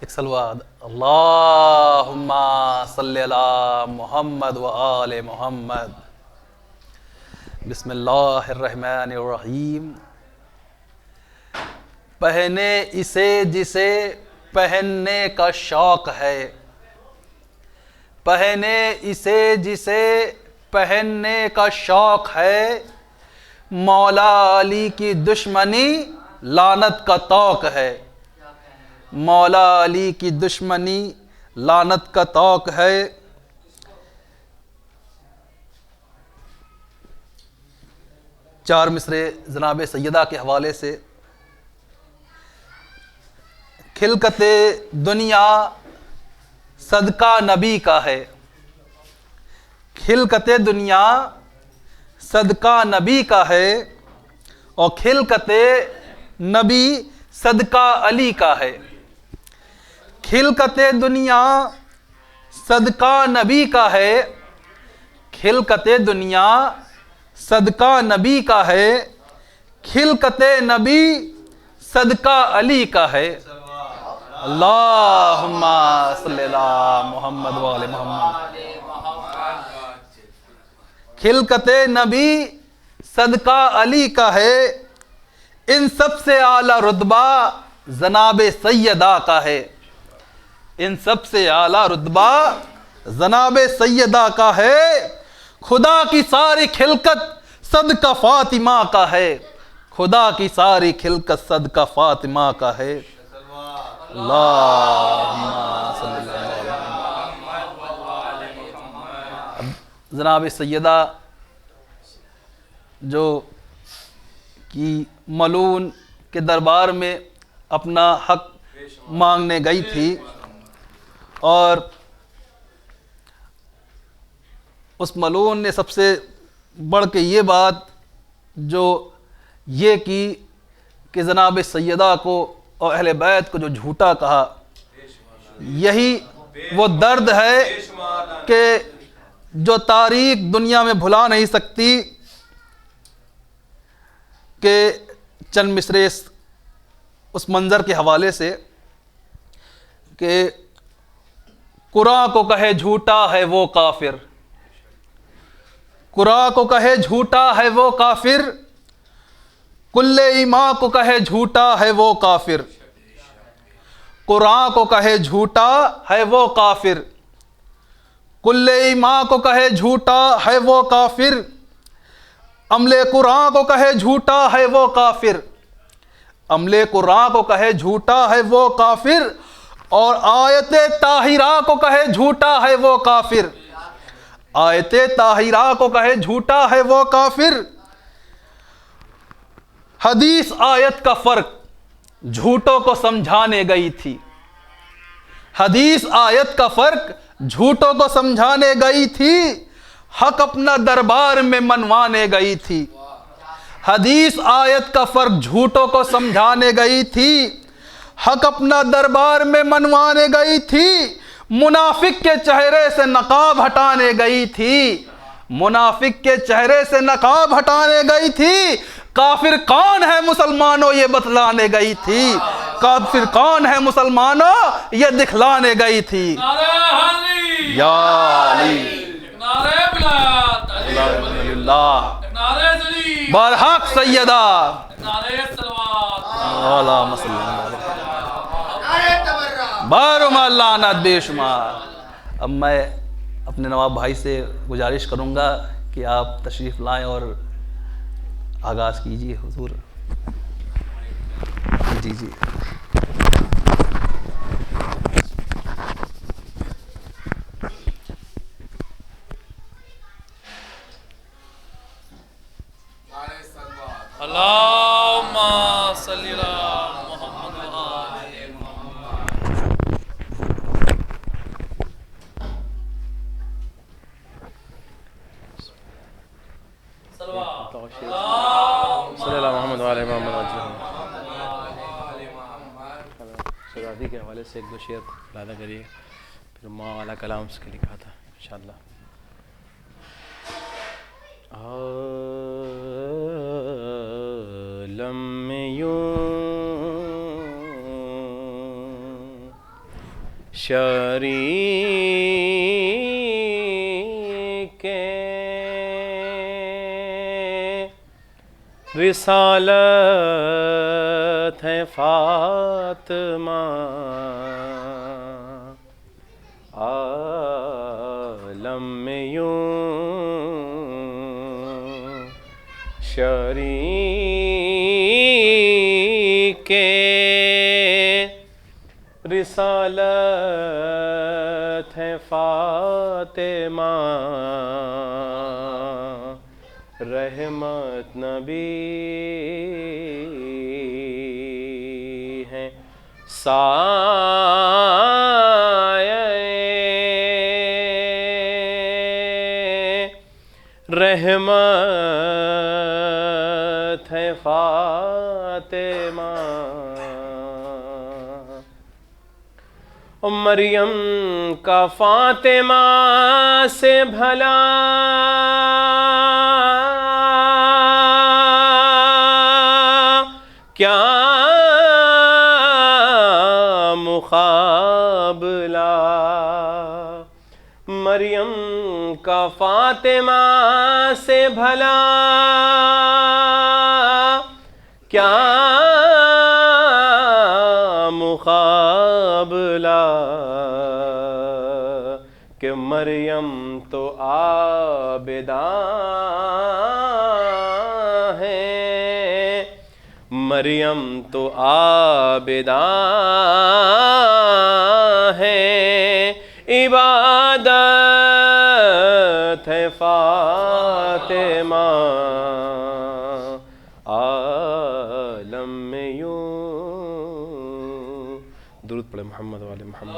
ایک سلوات اللہم صلی علی محمد و آل محمد. بسم اللہ الرحمن الرحیم. پہنے اسے جسے پہننے کا شوق ہے، پہنے اسے جسے پہننے کا شوق ہے، مولا علی کی دشمنی لعنت کا طوق ہے، مولا علی کی دشمنی لعنت کا طوق ہے. چار مصرے جناب سیدہ کے حوالے سے. خلقت دنیا صدقہ نبی کا ہے، خلقت دنیا صدقہ نبی کا ہے، اور خلقت نبی صدقہ علی کا ہے. خلقت دنیا صدقہ نبی کا ہے، خلقت دنیا صدقہ نبی کا ہے، خلقت نبی صدقہ علی کا ہے. اللہم صلی علی محمد و آل محمد. خلقت نبی صدقہ علی کا ہے، ان سب سے اعلیٰ رتبہ جناب سیدہ کا ہے، ان سب سے اعلیٰ رتبہ جناب سیدہ کا ہے. خدا کی ساری خلقت صدقہ فاطمہ کا ہے، خدا کی ساری خلقت صدقہ فاطمہ کا ہے. اللہم صلی اللہ علیہ وسلم. جناب سیدہ جو کی ملعون کے دربار میں اپنا حق مانگنے گئی تھی، اور اس ملعون نے سب سے بڑھ کے یہ بات جو یہ کی کہ جناب سیدہ کو اور اہل بیت کو جو جھوٹا کہا، یہی وہ درد ہے کہ جو تاریخ دنیا میں بھلا نہیں سکتی. کہ چند مصرے اس منظر کے حوالے سے کہ قرآن کو کہے جھوٹا ہے وہ کافر، قرآن کو کہے جھوٹا ہے وہ کافر، کل ایمان کو کہے جھوٹا ہے وہ کافر. قرآن کو کہے جھوٹا ہے وہ کافر، کل ایمان کو کہے جھوٹا ہے وہ کافر، عمل قرآن کو کہے جھوٹا ہے وہ کافر، عمل قرآن کو کہے جھوٹا ہے وہ کافر، اور آیت طاہرہ کو کہے جھوٹا ہے وہ کافر، آیت طاہرہ کو کہے جھوٹا ہے وہ کافر. حدیث آیت کا فرق جھوٹوں کو سمجھانے گئی تھی، حدیث آیت کا فرق جھوٹوں کو سمجھانے گئی تھی، حق اپنا دربار میں منوانے گئی تھی. حدیث آیت کا فرق جھوٹوں کو سمجھانے گئی تھی، حق اپنا دربار میں منوانے گئی تھی. منافق کے چہرے سے نقاب ہٹانے گئی تھی، منافق کے چہرے سے نقاب ہٹانے گئی تھی. کافر کون ہے مسلمانوں یہ بتلانے گئی تھی، کافر کون ہے مسلمانوں یہ دکھلانے گئی تھی. یا علی برحق سیدہ بارم لعنت بے شمار. اب میں اپنے نواب بھائی سے گزارش کروں گا کہ آپ تشریف لائیں اور آغاز کیجیے حضور. جی جی. اللہم صلی علی محمد و آل محمد. صلی اللہ محمد و آل محمد. شہزادی کے حوالے سے ایک دو شعر ادا کریے، پھر ماں والا کلام اس کے لکھا تھا انشاءاللہ. عالم میں یوں شریک رسالت ہے فاطمہ، عالم میں یوں شریک رسالت ہے فاطمہ، رحمت نبی ہے سایہ رحمت ہے فاطمہ، مریم کا فاطمہ سے بھلا کیا مقابلہ، مریم کا فاطمہ سے بھلا کیا مقابلہ، کہ مریم تو عابدہ ہے، مریم تو عابدہ ہے، عبادت ہے فاطمہ، عالم میں یوں درود پڑھے محمد والے محمد۔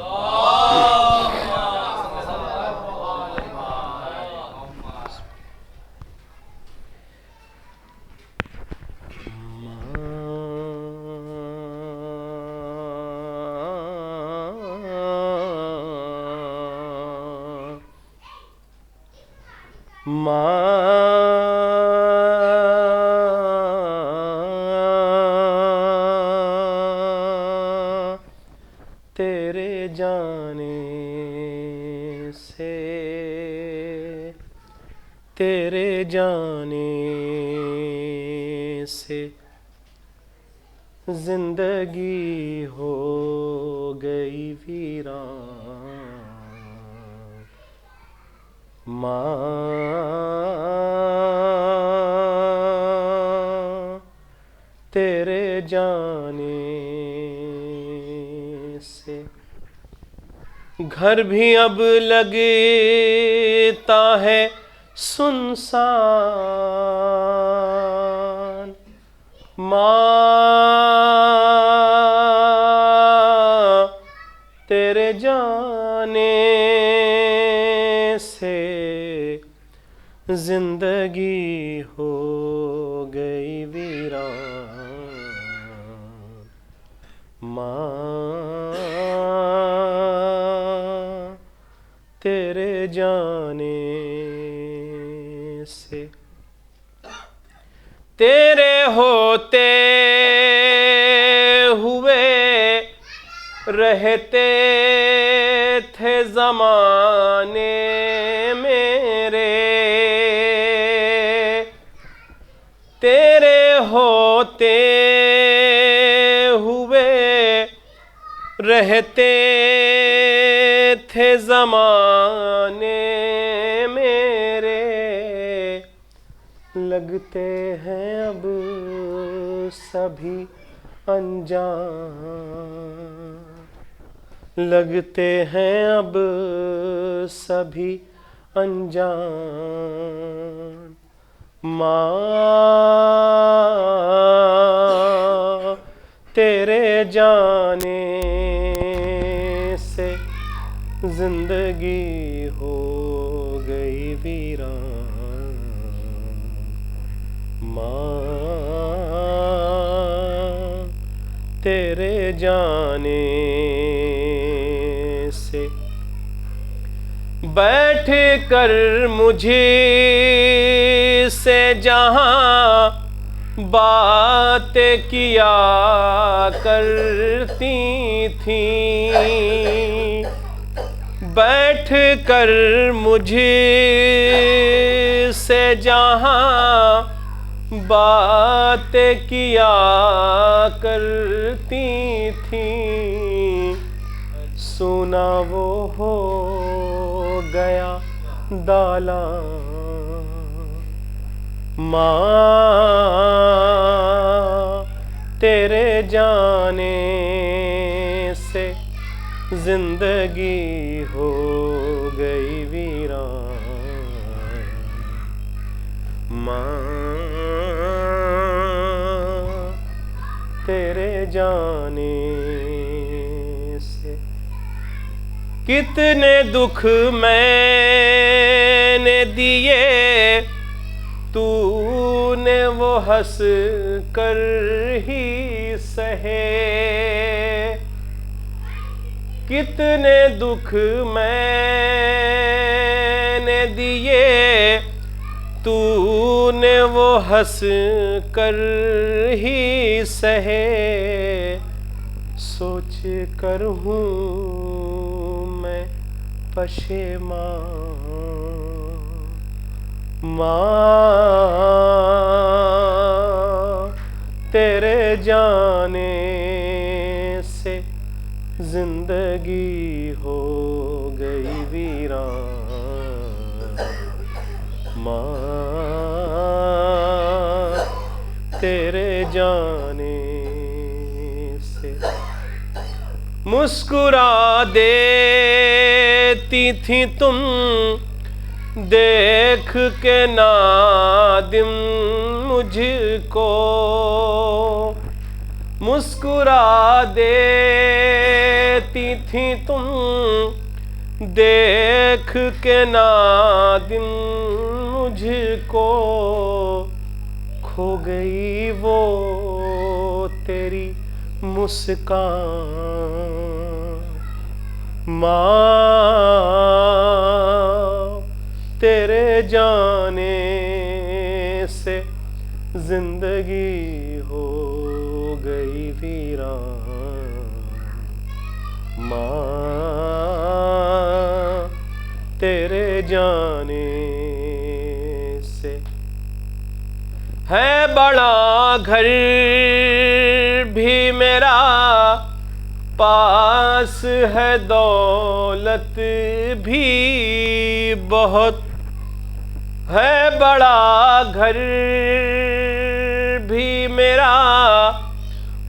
تیرے جانے سے، تیرے جانے سے زندگی ہو گئی ویران، ماں تیرے جانے سے، گھر بھی اب لگتا ہے سنسان، ماں تیرے جانے سے زندگی ہو گئی ویران، ماں تیرے جانے سے، تیرے ہوتے ہوئے رہتے تھے زمانے میرے، تیرے ہوتے ہوئے رہتے تھے زمانے میرے، لگتے ہیں اب سبھی انجان، لگتے ہیں اب سبھی انجان، ماں تیرے جانے سے زندگی ہو گئی ویران، ماں تیرے جانے سے، بیٹھ کر مجھے سے جہاں بات کیا کرتی تھیں، بیٹھ کر مجھ سے جہاں باتیں کیا کرتی تھیں، سنا وہ ہو گیا دالان۔ ماں تیرے جانے سے زندگی ہو گئی ویران۔ ماں تیرے جانے سے کتنے دکھ میں نے دیے، تو نے وہ ہنس کر ہی سہے۔ کتنے دکھ میں نے دیے، تو نے وہ ہنس کر ہی سہے۔ سوچ کر ہوں میں پشیمان، ماں تیرے جانے سے زندگی ہو گئی ویران۔ ماں تیرے جانے سے مسکرا دیتی تھی تم، دیکھ کے نادم مجھ کو۔ مسکرا دیتی تھی تم، دیکھ کے نادم مجھ کو۔ کھو گئی وہ تیری مسکان، ماں تیرے جانے سے زندگی ہو گئی ویران۔ ماں تیرے جانے سے ہے بڑا گھر بھی میرا، پاس ہے دولت بھی بہت۔ ہے بڑا گھر بھی میرا،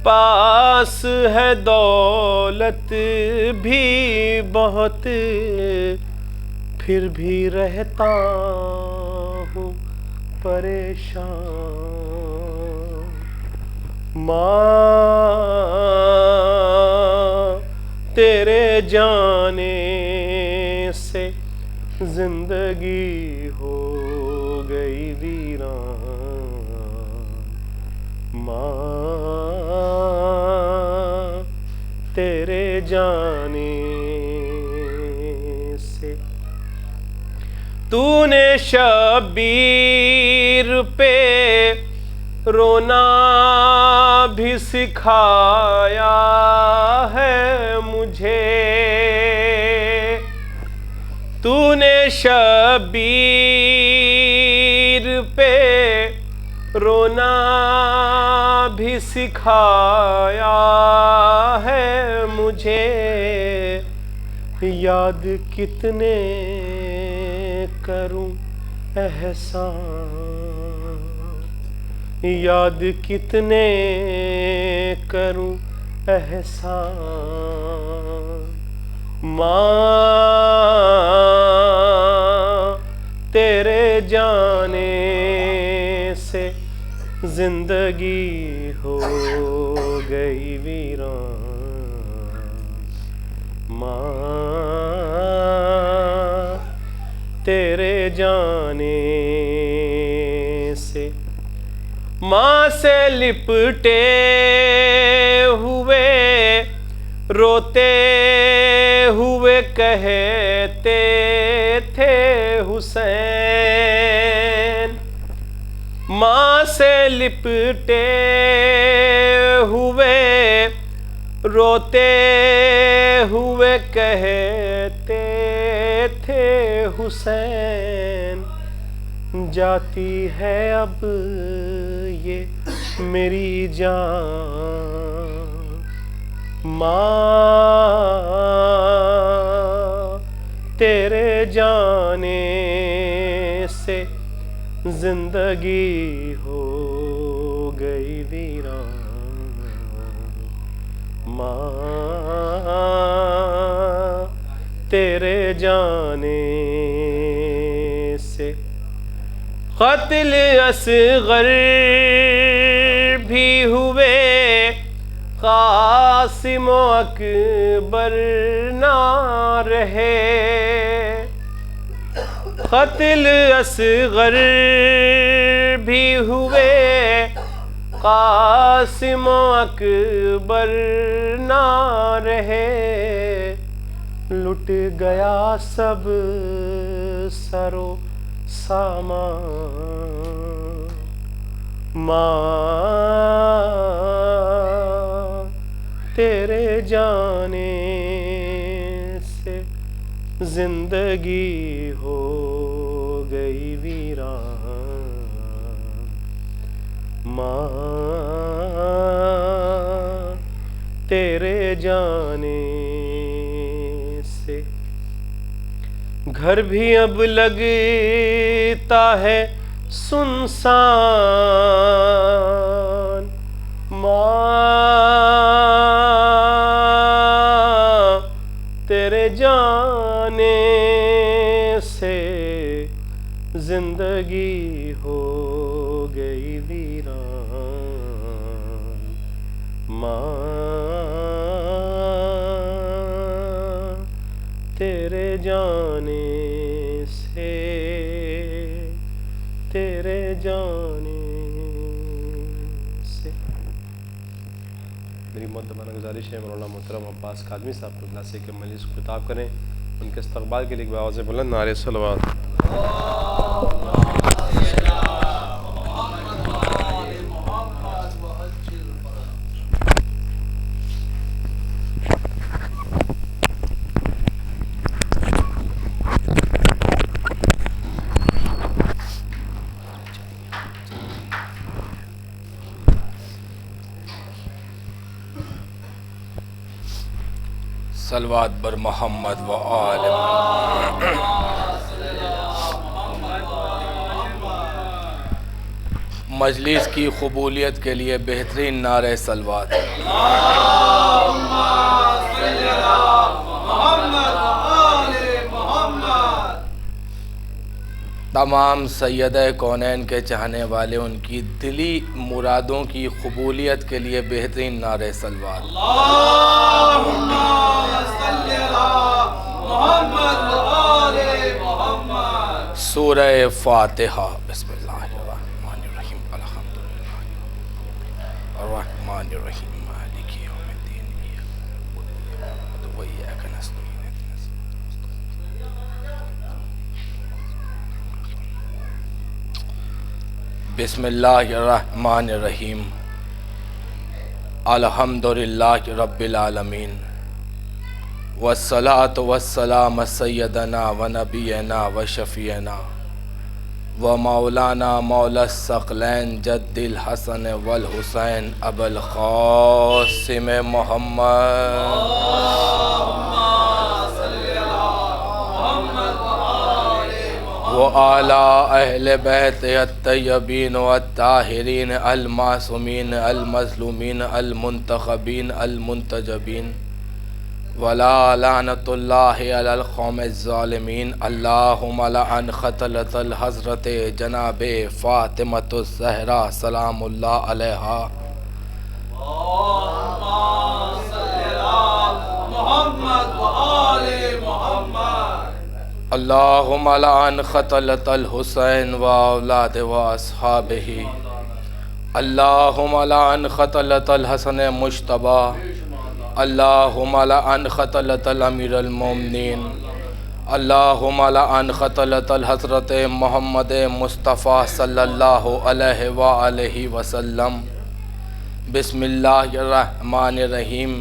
پاس ہے دولت بھی بہت، پھر بھی رہتا ہوں پریشان۔ ماں تیرے جانے سے زندگی ہو گئی ویران۔ ماں تیرے جانے سے تو نے شبیر پہ رونا بھی سکھایا ہے مجھے۔ تو نے شبیر پہ رونا بھی سکھایا ہے مجھے۔ یاد کتنے کروں احسان، یاد کتنے کروں احسان۔ ماں تیرے جانے سے زندگی ہو گئی ویران۔ ماں تیرے جانے سے ماں سے لپٹے ہوئے روتے ہوئے کہتے تھے حسین۔ ماں سے لپٹے ہوئے روتے ہوئے کہتے تھے حسین جاتی ہے اب یہ میری جان، ماں تیرے جانے سے زندگی ہو گئی ویران، ماں تیرے جانے سے۔ قتل اصغر بھی ہوئے قاسم و اکبر نہ رہے، قتل اصغر بھی ہوئے قاسم و اکبر نہ رہے، لٹ گیا سب سرو سامان، ماں تیرے جانے سے زندگی ہو گئی ویران، ماں تیرے جانے سے۔ گھر بھی اب لگتا ہے سنسان، ماں تیرے جانے سے زندگی ہو گئی ویران، ماں تیرے جانے سے، تیرے جانے سے۔ میری معتبرانہ گزارش ہے مولانا محترم عباس کاظمی صاحب کو اللہ سے کہ مجلس کو خطاب کریں، ان کے استقبال کے لیے ایک آواز بلند نعرہ صلوات۔ صلوات بر محمد و آل مجلس کی قبولیت کے لیے بہترین نعرہ صلوات۔ تمام سیدہ کونین کے چاہنے والے ان کی دلی مرادوں کی قبولیت کے لیے بہترین نعرہ صلوات۔ سورہ فاتحہ۔ بسم اللہ الرحمن الرحیم، الحمدللہ الرحمن الرحیم مالک یوم الدین، وإیاک نستعین۔ بسم اللہ الرحمن الرحیم، الحمدللہ رب العالمین، والصلاة والسلام سیدنا و نبینا و شفیعنا و مولانا مولا الثقلین جد الحسن والحسین ابو القاسم محمد وعلى اہل بیت الطیبین والطاہرین المعصومین المظلومین المنتخبین المنتجبین، ولا لعنت اللہ علی القوم الظالمین۔ اللہم لعن قتلۃ الحضرت جناب فاطمۃ الزہرا سلام اللہ علیہا، اللہم لعن قتلۃ الحسین و اولاد و اصحابہ، اللہم لعن قتلۃ الحسن مجتبیٰ، اللہم لعن قتلۃ الامیر المومنین، اللہم لعن قتلۃ الحضرت محمد مصطفیٰ صلی اللہ علیہ وآلہ وسلم۔ بسم اللہ الرحمن الرحیم،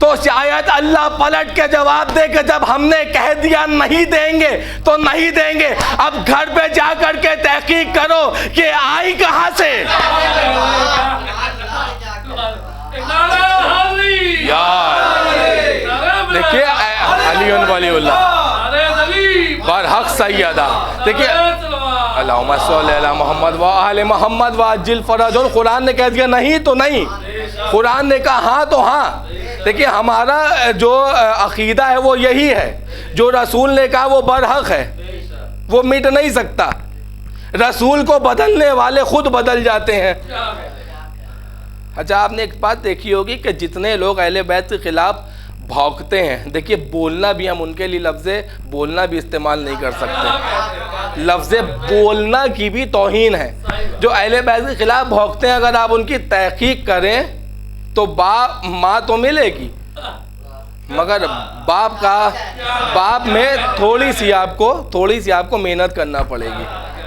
تو شاید اللہ پلٹ کے جواب دے کہ جب ہم نے کہہ دیا نہیں دیں گے تو نہیں دیں گے، اب گھر پہ جا کر کے تحقیق کرو کہ آئی کہاں سے۔ دیکھیے علی ولی اللہ برحق سیدہ، دیکھیے اللہم صلی علی محمد و آل محمد وعجل فرجہم، قرآن نے کہہ دیا نہیں تو نہیں، قرآن نے کہا ہاں تو ہاں۔ دیکھیے ہمارا جو عقیدہ ہے وہ یہی ہے، جو رسول نے کہا وہ برحق ہے، وہ مٹ نہیں سکتا۔ رسول کو بدلنے والے خود بدل جاتے ہیں۔ اچھا آپ نے ایک بات دیکھی ہوگی کہ جتنے لوگ اہل بیت کے خلاف بھونکتے ہیں، دیکھیے بولنا بھی ہم ان کے لیے لفظ بولنا بھی استعمال نہیں کر سکتے، لفظ بولنا کی بھی توہین ہے۔ جو اہل بیت کے خلاف بھونکتے ہیں اگر آپ ان کی تحقیق کریں تو ماں تو ملے گی، مگر باپ میں تھوڑی سی آپ کو محنت کرنا پڑے گی،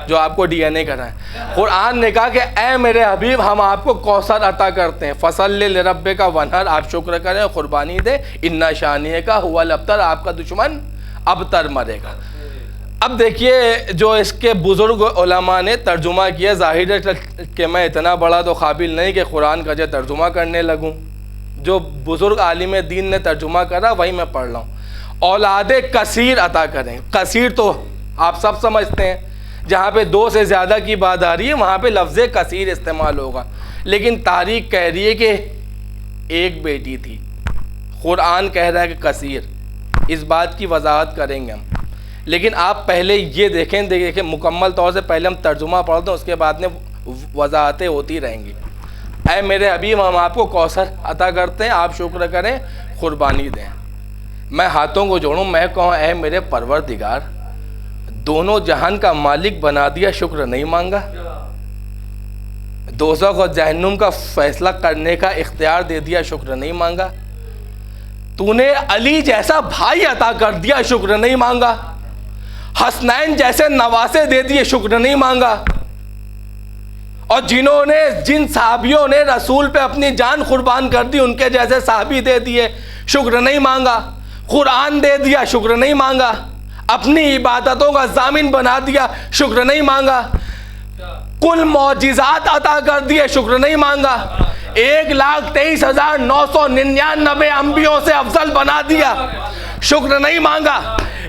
جو آپ کو ڈی این اے کرنا ہے۔ قرآن نے کہا کہ اے میرے حبیب ہم آپ کو کوثر عطا کرتے ہیں، فصل لربک ونحر، آپ شکر کریں قربانی دیں، ان شانئک ھو الابتر، آپ کا دشمن ابتر مرے گا۔ اب دیکھیے جو اس کے بزرگ علماء نے ترجمہ کیا، ظاہر ہے کہ میں اتنا بڑا تو قابل نہیں کہ قرآن کا جو ترجمہ کرنے لگوں، جو بزرگ عالم دین نے ترجمہ کرا وہی میں پڑھ رہا ہوں۔ اولاد کثیر عطا کریں، کثیر تو آپ سب سمجھتے ہیں، جہاں پہ 2 سے زیادہ کی بات آ رہی ہے وہاں پہ لفظ کثیر استعمال ہوگا، لیکن تاریخ کہہ رہی ہے کہ ایک بیٹی تھی، قرآن کہہ رہا ہے کہ کثیر، اس بات کی وضاحت کریں گے ہم۔ لیکن آپ پہلے یہ دیکھیں مکمل طور سے پہلے ہم ترجمہ پڑھتے ہیں، اس کے بعد میں وضاحتیں ہوتی رہیں گی۔ اے میرے حبیب ہم آپ کو کوثر عطا کرتے ہیں، آپ شکر کریں قربانی دیں۔ میں ہاتھوں کو جوڑوں، میں کہوں اے میرے پروردگار، دونوں جہان کا مالک بنا دیا، شکر نہیں مانگا؟ دوزخ اور جہنم کا فیصلہ کرنے کا اختیار دے دیا، شکر نہیں مانگا؟ تو نے علی جیسا بھائی عطا کر دیا، شکر نہیں مانگا؟ حسنین جیسے نواسے دے دیے، شکر نہیں مانگا؟ اور جن صحابیوں نے رسول پہ اپنی جان قربان کر دی ان کے جیسے صحابی دے دیے، شکر نہیں مانگا؟ قرآن دے دیا، شکر نہیں مانگا؟ اپنی عبادتوں کا ضامن بنا دیا، شکر نہیں مانگا؟ کل معجزات عطا کر دیے، شکر نہیں مانگا؟ 1,23,999 انبیوں سے افضل بنا دیا، شکر نہیں مانگا؟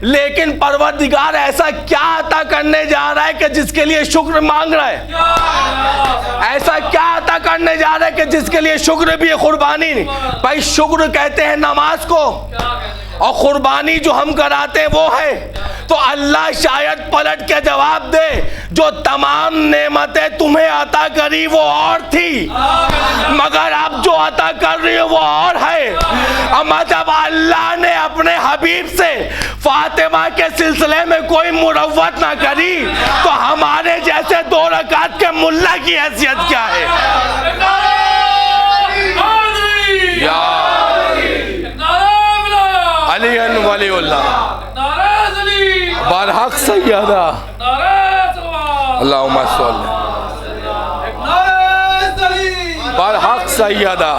لیکن پروردگار ایسا کیا عطا کرنے جا رہا ہے کہ جس کے لیے شکر مانگ رہا ہے؟ ایسا کیا عطا کرنے جا رہا ہے کہ جس کے لیے شکر بھی ہے، قربانی نہیں؟ بھائی شکر کہتے ہیں نماز کو، اور قربانی جو ہم کراتے ہیں وہ ہے۔ تو اللہ شاید پلٹ کے جواب دے جو تمام نعمتیں تمہیں عطا کری وہ اور تھی، مگر اب جو عطا کر رہی ہے وہ اور ہے۔ اما جب اللہ نے اپنے حبیب سے فاطمہ کے سلسلے میں کوئی مروت نہ کری تو ہمارے جیسے 2 رکعت کے ملا کی حیثیت کیا ہے؟ علی ولی اللہ برحق سیدہ، اللہم صلی برحق سیدہ،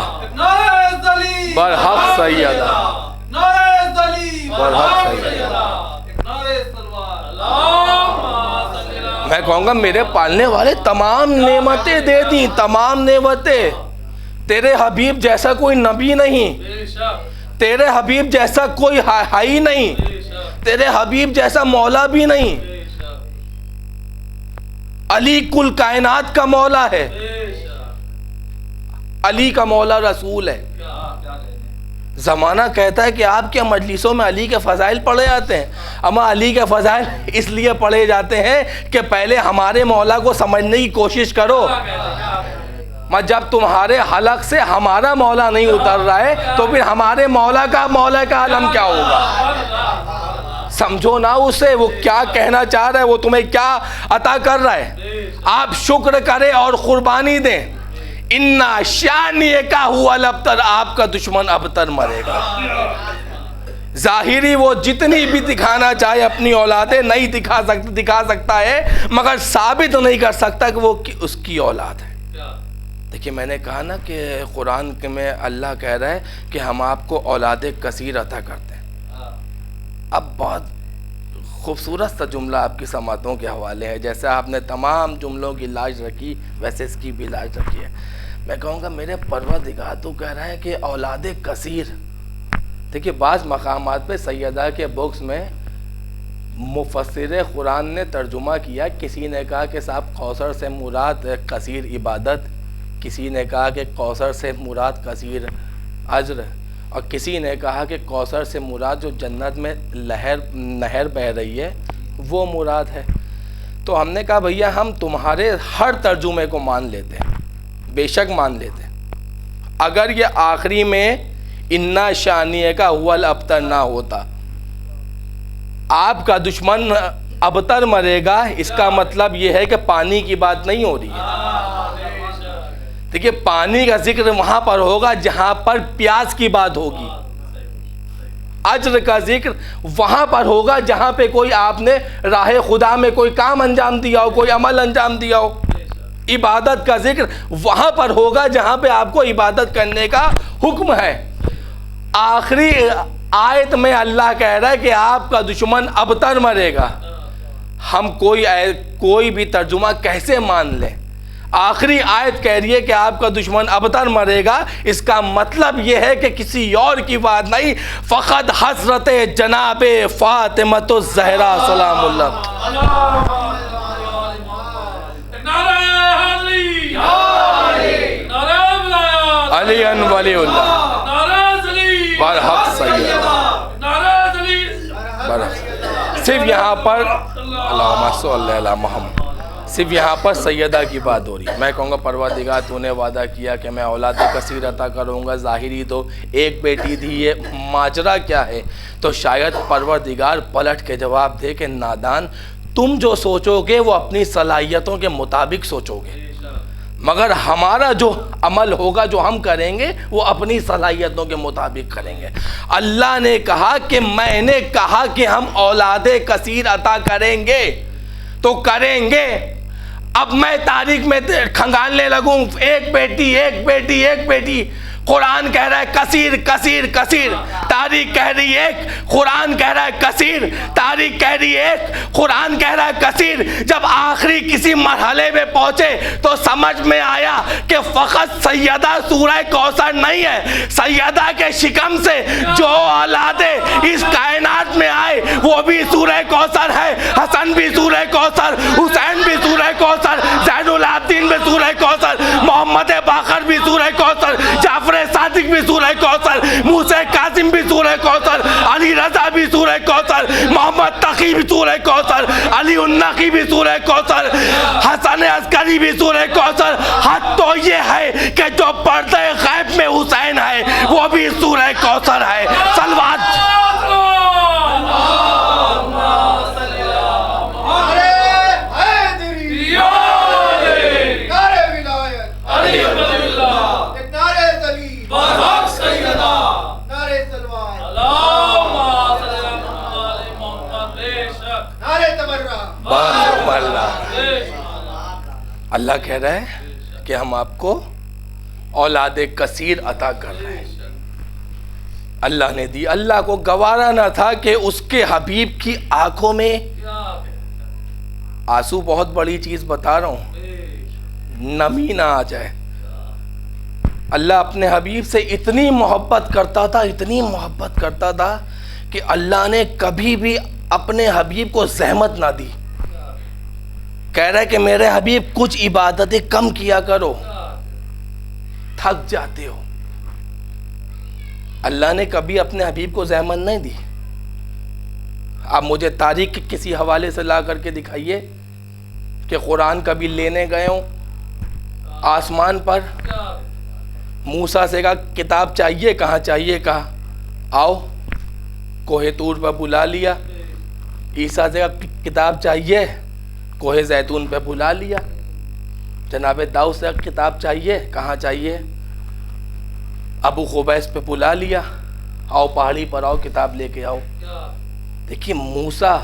برحق سیدہ، برحق سیدہ۔ میں کہوں گا میرے پالنے والے تمام نعمتیں دے دی، تمام نعمتیں۔ تیرے حبیب جیسا کوئی نبی نہیں، تیرے حبیب جیسا کوئی ہائی نہیں، تیرے حبیب جیسا مولا بھی نہیں۔ علی کل کائنات کا مولا ہے، علی کا مولا رسول ہے۔ زمانہ کہتا ہے کہ آپ کے مجلسوں میں علی کے فضائل پڑھے جاتے ہیں، اما علی کے فضائل اس لیے پڑھے جاتے ہیں کہ پہلے ہمارے مولا کو سمجھنے کی کوشش کرو۔ جب تمہارے حلق سے ہمارا مولا نہیں اتر رہا ہے تو پھر ہمارے مولا کا عالم کیا ہوگا؟ سمجھو نا اسے، وہ کیا کہنا چاہ رہا ہے، وہ تمہیں کیا عطا کر رہا ہے۔ آپ شکر کریں اور قربانی دیں۔ اِنَّا شَانِئَکَ هُوَ الْأَبْتَرُ، آپ کا دشمن ابتر مرے گا۔ ظاہری وہ جتنی بھی دکھانا چاہے اپنی اولادیں نہیں دکھا سکتا ہے، مگر ثابت نہیں کر سکتا کہ وہ اس کی اولاد ہے۔ دیکھیے میں نے کہا نا کہ قرآن میں اللہ کہہ رہا ہے کہ ہم آپ کو اولاد کثیر عطا کرتے ہیں. اب بہت خوبصورت سا جملہ آپ کی سماعتوں کے حوالے ہے. جیسے آپ نے تمام جملوں کی لاج رکھی ویسے اس کی بھی لاج رکھی ہے. میں کہوں گا میرے پروردگار تو کہہ رہا ہے کہ اولاد کثیر. دیکھیے بعض مقامات پہ سیدہ کے بکس میں مفسر قرآن نے ترجمہ کیا. کسی نے کہا کہ صاحب کوثر سے مراد کثیر عبادت، کسی نے کہا کہ کوثر سے مراد کثیر اجر، اور کسی نے کہا کہ کوثر سے مراد جو جنت میں نہر بہہ رہی ہے وہ مراد ہے. تو ہم نے کہا بھیا ہم تمہارے ہر ترجمے کو مان لیتے ہیں، بے شک مان لیتے ہیں. اگر یہ آخری میں انا شانیہ کا اول ابتر نہ ہوتا، آپ کا دشمن ابتر مرے گا، اس کا مطلب یہ ہے کہ پانی کی بات نہیں ہو رہی ہے. دیکھیے پانی کا ذکر وہاں پر ہوگا جہاں پر پیاس کی بات ہوگی. اجر کا ذکر وہاں پر ہوگا جہاں پہ کوئی آپ نے راہ خدا میں کوئی کام انجام دیا ہو، کوئی عمل انجام دیا ہو. عبادت کا ذکر وہاں پر ہوگا جہاں پہ آپ کو عبادت کرنے کا حکم ہے. آخری آیت میں اللہ کہہ رہا ہے کہ آپ کا دشمن ابتر مرے گا. ہم کوئی بھی ترجمہ کیسے مان لیں؟ آخری آیت کہہ رہی ہے کہ آپ کا دشمن ابتر مرے گا، اس کا مطلب یہ ہے کہ کسی اور کی بات نہیں، فقط حضرت جناب فاطمۃ الزہرا سلام اللہ. علی ولی اللہ برحق سیدہ برحق. صرف یہاں پر اللہم صلی علی محمد، صرف یہاں پر سیدہ کی بات ہو رہی ہے. میں کہوں گا پروردگار تو نے وعدہ کیا کہ میں اولاد کثیر عطا کروں گا، ظاہری تو ایک بیٹی تھی، یہ ماجرا کیا ہے؟ تو شاید پروردگار پلٹ کے جواب دے کہ نادان، تم جو سوچو گے وہ اپنی صلاحیتوں کے مطابق سوچو گے، مگر ہمارا جو عمل ہوگا، جو ہم کریں گے وہ اپنی صلاحیتوں کے مطابق کریں گے. اللہ نے کہا کہ میں نے کہا کہ ہم اولاد کثیر عطا کریں گے تو کریں گے. اب میں تاریخ میں کھنگالنے لگوں ایک بیٹی ایک بیٹی ایک بیٹی. قرآن کہہ رہا ہے کثیر کثیر کثیر، تاریخ کہہ رہی ہے ایک، قرآن کہہ رہا ہے کثیر، تاریخ کہہ رہی ہے ایک، قرآن کہہ رہا ہے کثیر. جب آخری کسی مرحلے میں پہنچے تو سمجھ میں آیا کہ فقط سیدہ سورہ کوثر نہیں ہے، سیدہ کے شکم سے جو اولادیں اس کائنات میں آئے وہ بھی سورہ کوثر ہے. حسن بھی سورہ کوثر، حسین بھی سورہ کوثر، زین العابدین بھی سورہ کوثر، محمد باقر بھی سورہ کوثر، جعفر صادق بھی سورہ کوثر، موسیٰ کاظم بھی سورہ کوثر، علی رضا بھی سورہ کوثر، محمد تقی بھی سورہ کوثر، علی النقی بھی سورہ کوثر، حسن عسکری بھی سورہ کوثر. حد تو یہ ہے کہ جو پردہ غیب میں حسین ہے وہ بھی سورہ کوثر ہے. صلوات. اللہ کہہ رہا ہے کہ ہم آپ کو اولاد کثیر عطا کر رہے ہیں. اللہ نے دی. اللہ کو گوارا نہ تھا کہ اس کے حبیب کی آنکھوں میں آنسو، بہت بڑی چیز بتا رہا ہوں، نمی نہ آ جائے. اللہ اپنے حبیب سے اتنی محبت کرتا تھا، اتنی محبت کرتا تھا کہ اللہ نے کبھی بھی اپنے حبیب کو زحمت نہ دی. کہہ رہا ہے کہ میرے حبیب کچھ عبادتیں کم کیا کرو، تھک جاتے ہو. اللہ نے کبھی اپنے حبیب کو زحمت نہیں دی. آپ مجھے تاریخ کے کسی حوالے سے لا کر کے دکھائیے کہ قرآن کبھی لینے گئے ہوں آسمان پر. موسیٰ سے کہا کتاب چاہیے، کہاں چاہیے، کہا آؤ. کوہ طور پر بلا لیا. عیسیٰ سے کہا کتاب چاہیے، کوہ زیتون پہ بلا لیا. جناب داؤد سے کتاب چاہیے، کہاں چاہیے، ابو قبیس پہ بلا لیا، آؤ پہاڑی پر آؤ کتاب لے کے آؤ. دیکھیے موسیٰ،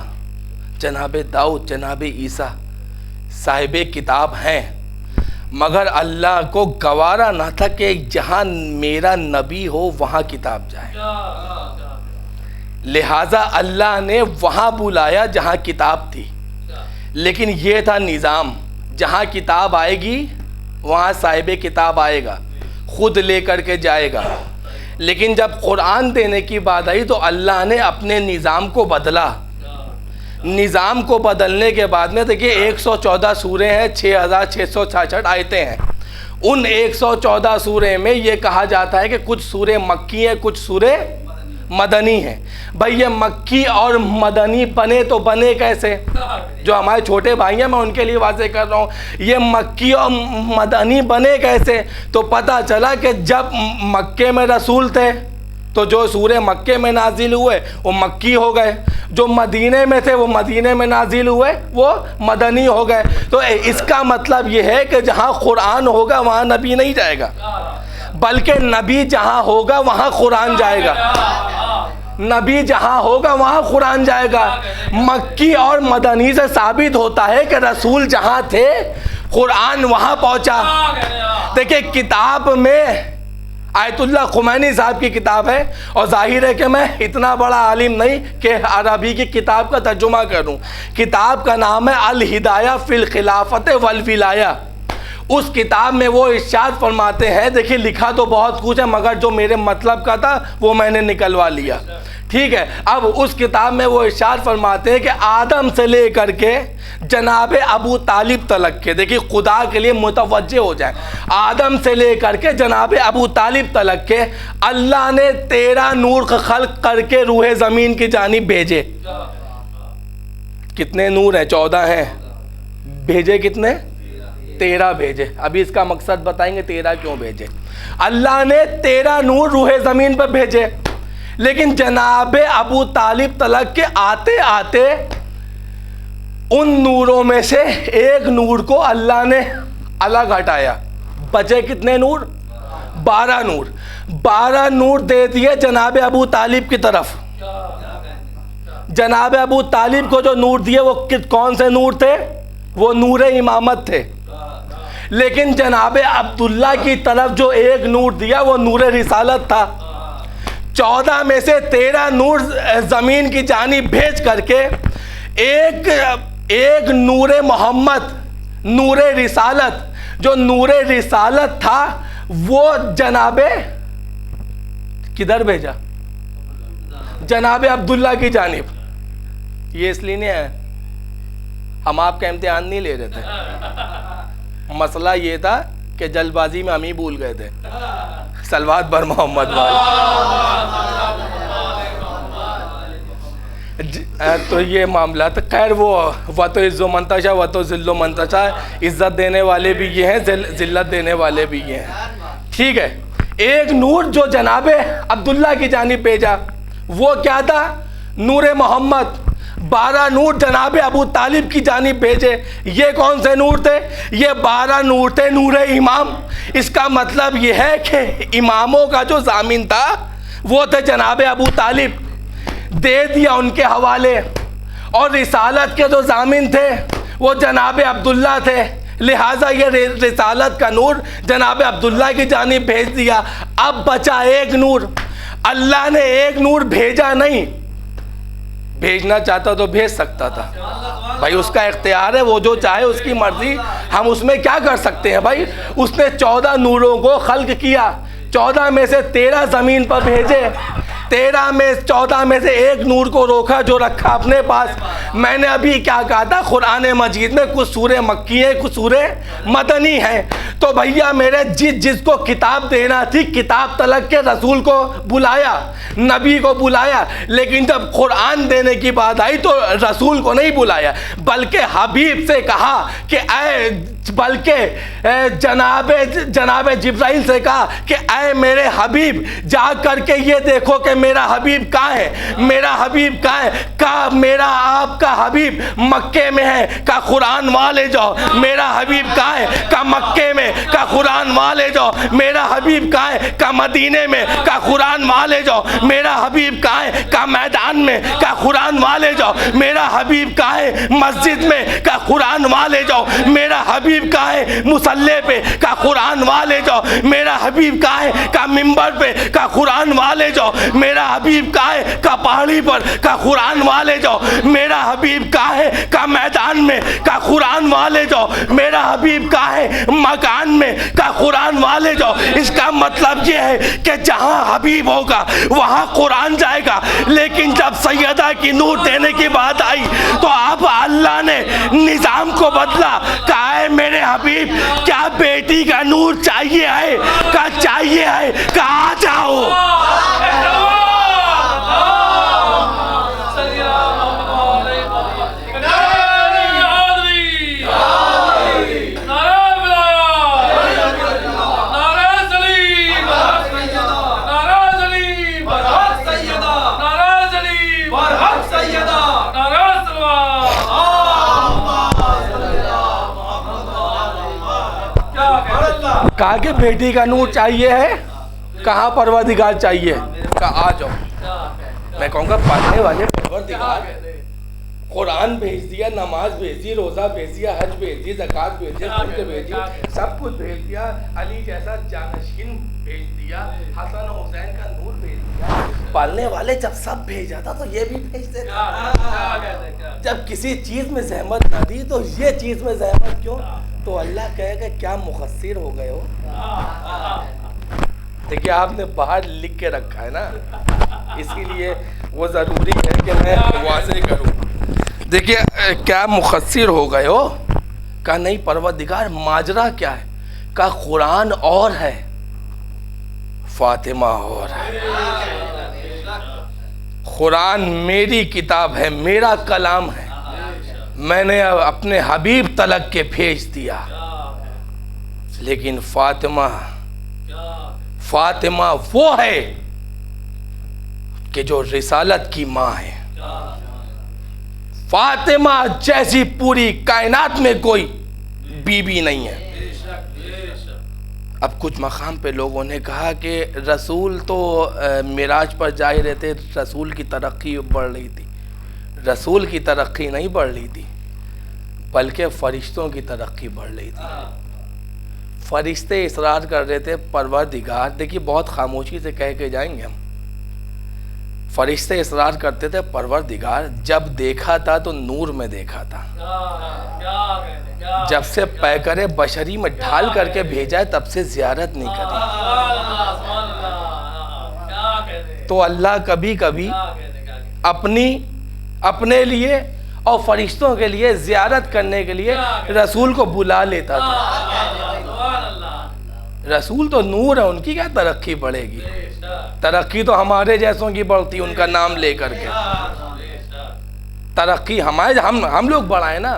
جناب داؤد، جناب عیسیٰ صاحب کتاب ہیں، مگر اللہ کو گوارا نہ تھا کہ جہاں میرا نبی ہو وہاں کتاب جائے، لہٰذا اللہ نے وہاں بلایا جہاں کتاب تھی، لیکن یہ تھا نظام، جہاں کتاب آئے گی وہاں صاحب کتاب آئے گا، خود لے کر کے جائے گا۔ لیکن جب قرآن دینے کی بات آئی تو اللہ نے اپنے نظام کو بدلا۔ نظام کو بدلنے کے بعد میں دیکھیے 114 سورے ہیں، 6666 آیتیں ہیں۔ ان 114 سورے میں یہ کہا جاتا ہے کہ کچھ سورے مکی ہیں، کچھ سورے مدنی ہیں۔ بھائی یہ مکی اور مدنی بنے تو بنے کیسے؟ جو ہمارے چھوٹے بھائی ہیں میں ان کے لیے واضح کر رہا ہوں، یہ مکی اور مدنی بنے کیسے؟ تو پتہ چلا کہ جب مکے میں رسول تھے تو جو سورے مکے میں نازل ہوئے وہ مکی ہو گئے، جو مدینے میں تھے وہ مدینے میں نازل ہوئے وہ مدنی ہو گئے۔ تو اس کا مطلب یہ ہے کہ جہاں قرآن ہوگا وہاں نبی نہیں جائے گا، بلکہ نبی جہاں ہوگا وہاں قرآن جائے گا، نبی جہاں ہوگا وہاں قرآن جائے گا۔ مکی اور مدنی سے ثابت ہوتا ہے کہ رسول جہاں تھے قرآن وہاں پہنچا۔ دیکھیں کتاب میں آیت اللہ خمینی صاحب کی کتاب ہے، اور ظاہر ہے کہ میں اتنا بڑا عالم نہیں کہ عربی کی کتاب کا ترجمہ کروں۔ کتاب کا نام ہے الہدایہ فی الخلافت والولایہ۔ اس کتاب میں وہ ارشاد فرماتے ہیں، دیکھیں لکھا تو بہت کچھ ہے مگر جو میرے مطلب کا تھا وہ میں نے نکلوا لیا، ٹھیک ہے۔ اب اس کتاب میں وہ ارشاد فرماتے ہیں کہ آدم سے لے کر کے جناب ابو طالب تلک کے، دیکھیں خدا کے لیے متوجہ ہو جائیں، آدم سے لے کر کے جناب ابو طالب تلک کے اللہ نے 13 نور خلق کر کے روح زمین کی جانب بھیجے۔ کتنے نور ہیں؟ 14 ہیں، بھیجے کتنے؟ 13 بھیجے۔ ابھی اس کا مقصد بتائیں گے 13 کیوں بھیجے۔ اللہ نے 13 نور روح زمین پر بھیجے، لیکن جناب ابو طالب تلک کے آتے آتے ان نوروں میں سے ایک نور کو اللہ نے الگ ہٹایا، بچے کتنے نور؟ 12 نور۔ 12 نور دے دیے جناب ابو طالب کی طرف۔ جناب ابو طالب کو جو نور دیے وہ کون سے نور تھے؟ وہ نور امامت تھے۔ لیکن جناب عبداللہ کی طرف جو ایک نور دیا وہ نور رسالت تھا۔ 14 میں سے 13 نور زمین کی جانب بھیج کر کے ایک نور محمد، نور رسالت، جو نور رسالت تھا وہ جناب کدھر بھیجا؟ جناب عبداللہ کی جانب۔ یہ اس لیے نہیں ہے ہم آپ کا امتحان نہیں لے رہے تھے، مسئلہ یہ تھا کہ جلد بازی میں ہم ہی بھول گئے تھے۔ صلوات بر محمد تو یہ معاملہ تو خیر وہ تو عز و منتشا و تو ذل و منتشا، عزت دینے والے بھی یہ ہیں، ذلت دینے والے بھی یہ ہیں، ٹھیک ہے۔ ایک نور جو جناب عبداللہ کی جانب بھیجا وہ کیا تھا؟ نور محمد۔ 12 نور جناب ابو طالب کی جانب بھیجے، یہ کون سے نور تھے؟ یہ 12 نور تھے نور امام۔ اس کا مطلب یہ ہے کہ اماموں کا جو ضامن تھا وہ تھے جناب ابو طالب، دے دیا ان کے حوالے، اور رسالت کے جو ضامن تھے وہ جناب عبداللہ تھے، لہٰذا یہ رسالت کا نور جناب عبداللہ کی جانب بھیج دیا۔ اب بچا ایک نور۔ اللہ نے ایک نور بھیجا نہیں، بھیجنا چاہتا تو بھیج سکتا تھا، بھائی اس کا اختیار ہے، وہ جو چاہے اس کی مرضی، ہم اس میں کیا کر سکتے ہیں؟ بھائی اس نے 14 نوروں کو خلق کیا، 14 میں سے 13 زمین پر بھیجے، 14 میں سے ایک نور کو روکا جو رکھا اپنے پاس۔ میں نے ابھی کیا کہا تھا؟ قرآن مجید میں کچھ سورے مکی ہیں، کچھ سورے مدنی ہیں۔ تو بھیا میرے جس کو کتاب دینا تھی کتاب تلک کے رسول کو بلایا، نبی کو بلایا، لیکن جب قرآن دینے کی بات آئی تو رسول کو نہیں بلایا، بلکہ حبیب سے کہا کہ جناب جبرائیل سے کہا کہ اے میرے حبیب جا کر کے یہ دیکھو کہ میرا حبیب کہاں ہے، میرا حبیب کہاں ہے؟ کہا میرا آپ کا حبیب مکے میں ہے۔ کہا قرآن والے جاؤ، میرا حبیب کہاں ہے؟ کہا مکے میں۔ کہا قرآن والے جاؤ، میرا حبیب کہاں ہے؟ کہا مدینے میں۔ کہا قرآن والے جاؤ، میرا حبیب کہاں ہے؟ کہا میدان میں۔ کہا قرآن والے جاؤ، میرا حبیب کہاں ہے؟ مسجد میں۔ کہا قرآن والے جاؤ، میرا حبیب حبیب کہاں ہے مصلی پہ؟ کہا قرآن والے جاؤ. میرا حبیب کہاں ہے؟ کہا ممبر پہ. کہا قرآن والے جاؤ. میرا حبیب کہاں ہے؟ کہا پہاڑی پر. کہا قرآن والے جاؤ. میرا حبیب کہاں ہے؟ کہا میدان میں. کہا قرآن والے جاؤ. میرا حبیب کہاں ہے؟ مکان میں. کہا قرآن والے جاؤ. اس کا مطلب یہ ہے کہ جہاں حبیب ہوگا وہاں قرآن جائے گا. لیکن جب سیدہ کی نور دینے کی بات آئی تو اب اللہ نے نظام کو بدلا. کہا ہے میرے حبیب کیا بیٹی کا نور چاہیے ہے؟ کہا چاہیے ہے. کہا آ جاؤ. کہا کہ بیٹی کا نور چاہیے ہے. کہاں پروردگار چاہیے؟ کہا آ جاؤ. میں کہوں گا پڑھنے والے پروردگار قرآن بھیج دیا، نماز بھیج دی، روزہ بھیج دیا، حج بھیج دی، زکوٰۃ بھیج دیا، خرچ بھیج دیا، سب کچھ بھیج دیا. علی جیسا جانشین بھیج دیا، حسن و حسین کا نور بھیج دیا. پالنے والے جب سب بھیجا تھا تو یہ بھی بھیج دیتا. جب کسی چیز میں زحمت نہ دی تو یہ چیز میں زحمت کیوں؟ تو اللہ کہے کہ کیا مقصر ہو گئے ہو. دیکھیے آپ نے باہر لکھ کے رکھا ہے نا، اسی لیے وہ ضروری ہے کہ میں واضح کروں. دیکھیے کیا مقصر ہو گئے ہو. کہا نہیں پروردگار ماجرا کیا ہے؟ کہا قرآن اور ہے، فاطمہ اور ہے. قرآن میری کتاب ہے، میرا کلام ہے، میں نے اپنے حبیب تلک کے بھیج دیا. لیکن فاطمہ وہ ہے کہ جو رسالت کی ماں ہے. فاطمہ جیسی پوری کائنات میں کوئی بیوی نہیں ہے. اب کچھ مقام پہ لوگوں نے کہا کہ رسول تو معراج پر جائے رہتے، رسول کی ترقی بڑھ رہی تھی. رسول کی ترقی نہیں بڑھ رہی تھی بلکہ فرشتوں کی ترقی بڑھ رہی تھی. فرشتے اصرار کر رہے تھے پروردگار، دیکھیے بہت خاموشی سے کہہ کے جائیں گے ہم. فرشتے اصرار کرتے تھے پروردگار جب دیکھا تھا تو نور میں دیکھا تھا، جب سے پیکر بشری میں ڈھال کر کے بھیجا ہے تب سے زیارت نہیں کری. تو اللہ کبھی کبھی اپنے لیے اور فرشتوں کے لیے زیارت کرنے کے لیے رسول کو بلا لیتا تھا. رسول تو نور ہے، ان کی کیا ترقی بڑھے گی؟ ترقی تو ہمارے جیسوں کی بڑھتی ان کا نام لے کر کے. ترقی ہم لوگ بڑھائیں نا،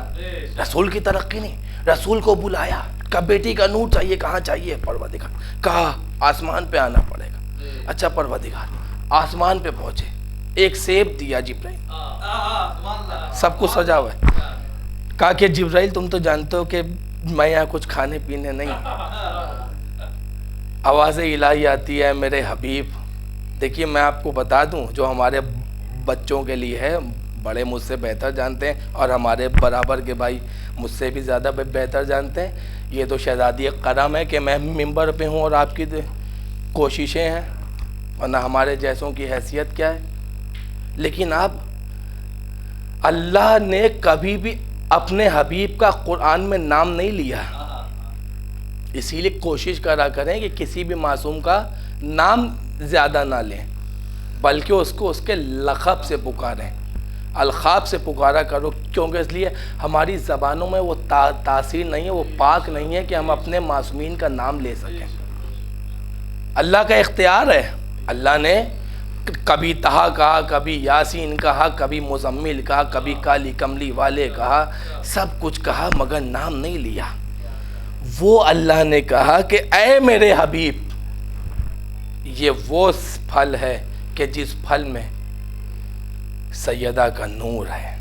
رسول کی ترقی نہیں. رسول کو بلایا، کہا بیٹی کا نور چاہیے. کہاں چاہیے؟ پروردگار. کہا آسمان پہ آنا پڑے گا. اچھا پروردگار آسمان پہ پہنچے، ایک سیب دیا جبرائیل، سب کچھ سجا ہوا ہے. کہا کہ جبرائیل تم تو جانتے ہو کہ میں یہاں کچھ کھانے پینے نہیں. آواز الہی آتی ہے میرے حبیب. دیکھیے میں آپ کو بتا دوں جو ہمارے بچوں کے لیے ہے، بڑے مجھ سے بہتر جانتے ہیں اور ہمارے برابر کے بھائی مجھ سے بھی زیادہ بہتر جانتے ہیں. یہ تو شہزادی کرم ہے کہ میں ممبر پہ ہوں اور آپ کی کوششیں ہیں، ورنہ ہمارے جیسوں کی حیثیت کیا ہے. لیکن اب اللہ نے کبھی بھی اپنے حبیب کا قرآن میں نام نہیں لیا. اسی لیے کوشش کرا کریں کہ کسی بھی معصوم کا نام زیادہ نہ لیں، بلکہ اس کو اس کے لقب سے پکاریں، القاب سے پکارا کرو. کیونکہ اس لیے ہماری زبانوں میں وہ تاثیر نہیں ہے، وہ پاک نہیں ہے کہ ہم اپنے معصومین کا نام لے سکیں. اللہ کا اختیار ہے. اللہ نے کبھی طہ کہا، کبھی یاسین کہا، کبھی مزمل کہا، کبھی کالی کملی والے کہا، سب کچھ کہا مگر نام نہیں لیا. وہ اللہ نے کہا کہ اے میرے حبیب، یہ وہ پھل ہے کہ جس پھل میں سیدہ کا نور ہے.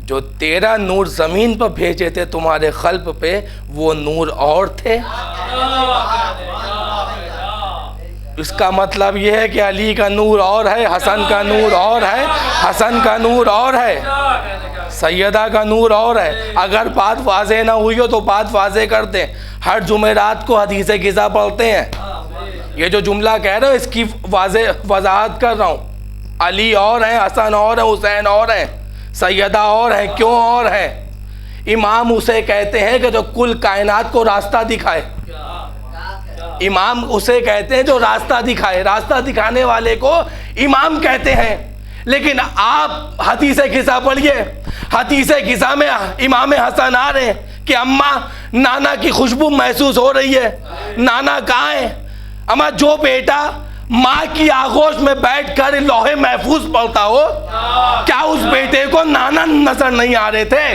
جو تیرا نور زمین پر بھیجے تھے تمہارے قلب پہ، وہ نور اور تھے. اس کا مطلب یہ ہے کہ علی کا نور اور ہے، حسن کا نور اور ہے، حسن کا نور اور ہے. سیدہ کا نور اور ہے. اگر بات واضح نہ ہوئی ہو تو بات واضح کر دیں. ہر جمعرات کو حدیث قصہ پڑھتے ہیں. یہ جو جملہ کہہ رہے ہو اس کی وضاحت کر رہا ہوں. علی اور ہیں, حسن اور ہیں, حسین اور ہیں, سیدہ اور ہیں. کیوں اور ہیں؟ امام اسے کہتے ہیں کہ جو کل کائنات کو راستہ دکھائے. امام اسے کہتے ہیں جو راستہ دکھائے. راستہ دکھانے والے کو امام کہتے ہیں. لیکن آپ حدیث قصہ پڑھیے. حدیث قصہ میں امام حسن آ رہے ہیں کہ اماں نانا کی خوشبو محسوس ہو رہی ہے. نانا کہاں ہے؟ اما جو بیٹا ماں کی آغوش میں بیٹھ کر لوح محفوظ پڑھتا ہو, کیا اس بیٹے کو نانا نظر نہیں آ رہے تھے؟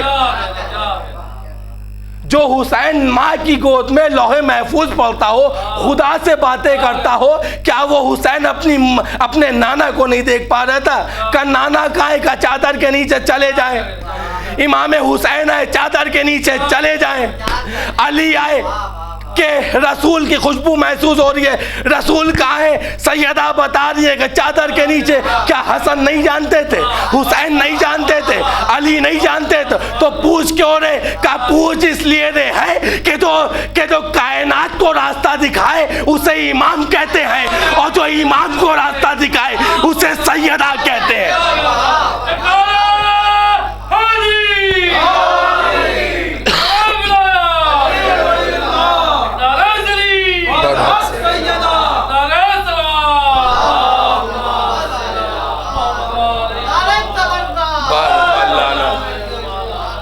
جو حسین ماں کی گود میں لوح محفوظ پڑھتا ہو, خدا سے باتیں کرتا ہو, کیا وہ حسین اپنے نانا کو نہیں دیکھ پا رہا تھا؟ کہ نانا کہاں ہے؟ کہ چادر کے نیچے چلے جائیں. امام حسین آئے, چادر کے نیچے چلے جائیں. علی آئے کہ رسول کی خوشبو محسوس ہو رہی ہے. رسول کہاں ہے؟ سیدہ بتا رہی ہے کہ چادر کے نیچے. کیا حسن نہیں جانتے تھے؟ حسین نہیں جانتے تھے؟ علی نہیں جانتے تھے؟ تو پوچھ کیوں رہے؟ کہ پوچھ اس لیے رہے ہے کہ جو کائنات کو راستہ دکھائے اسے امام کہتے ہیں, اور جو امام کو راستہ دکھائے اسے سیدہ کہتے ہیں.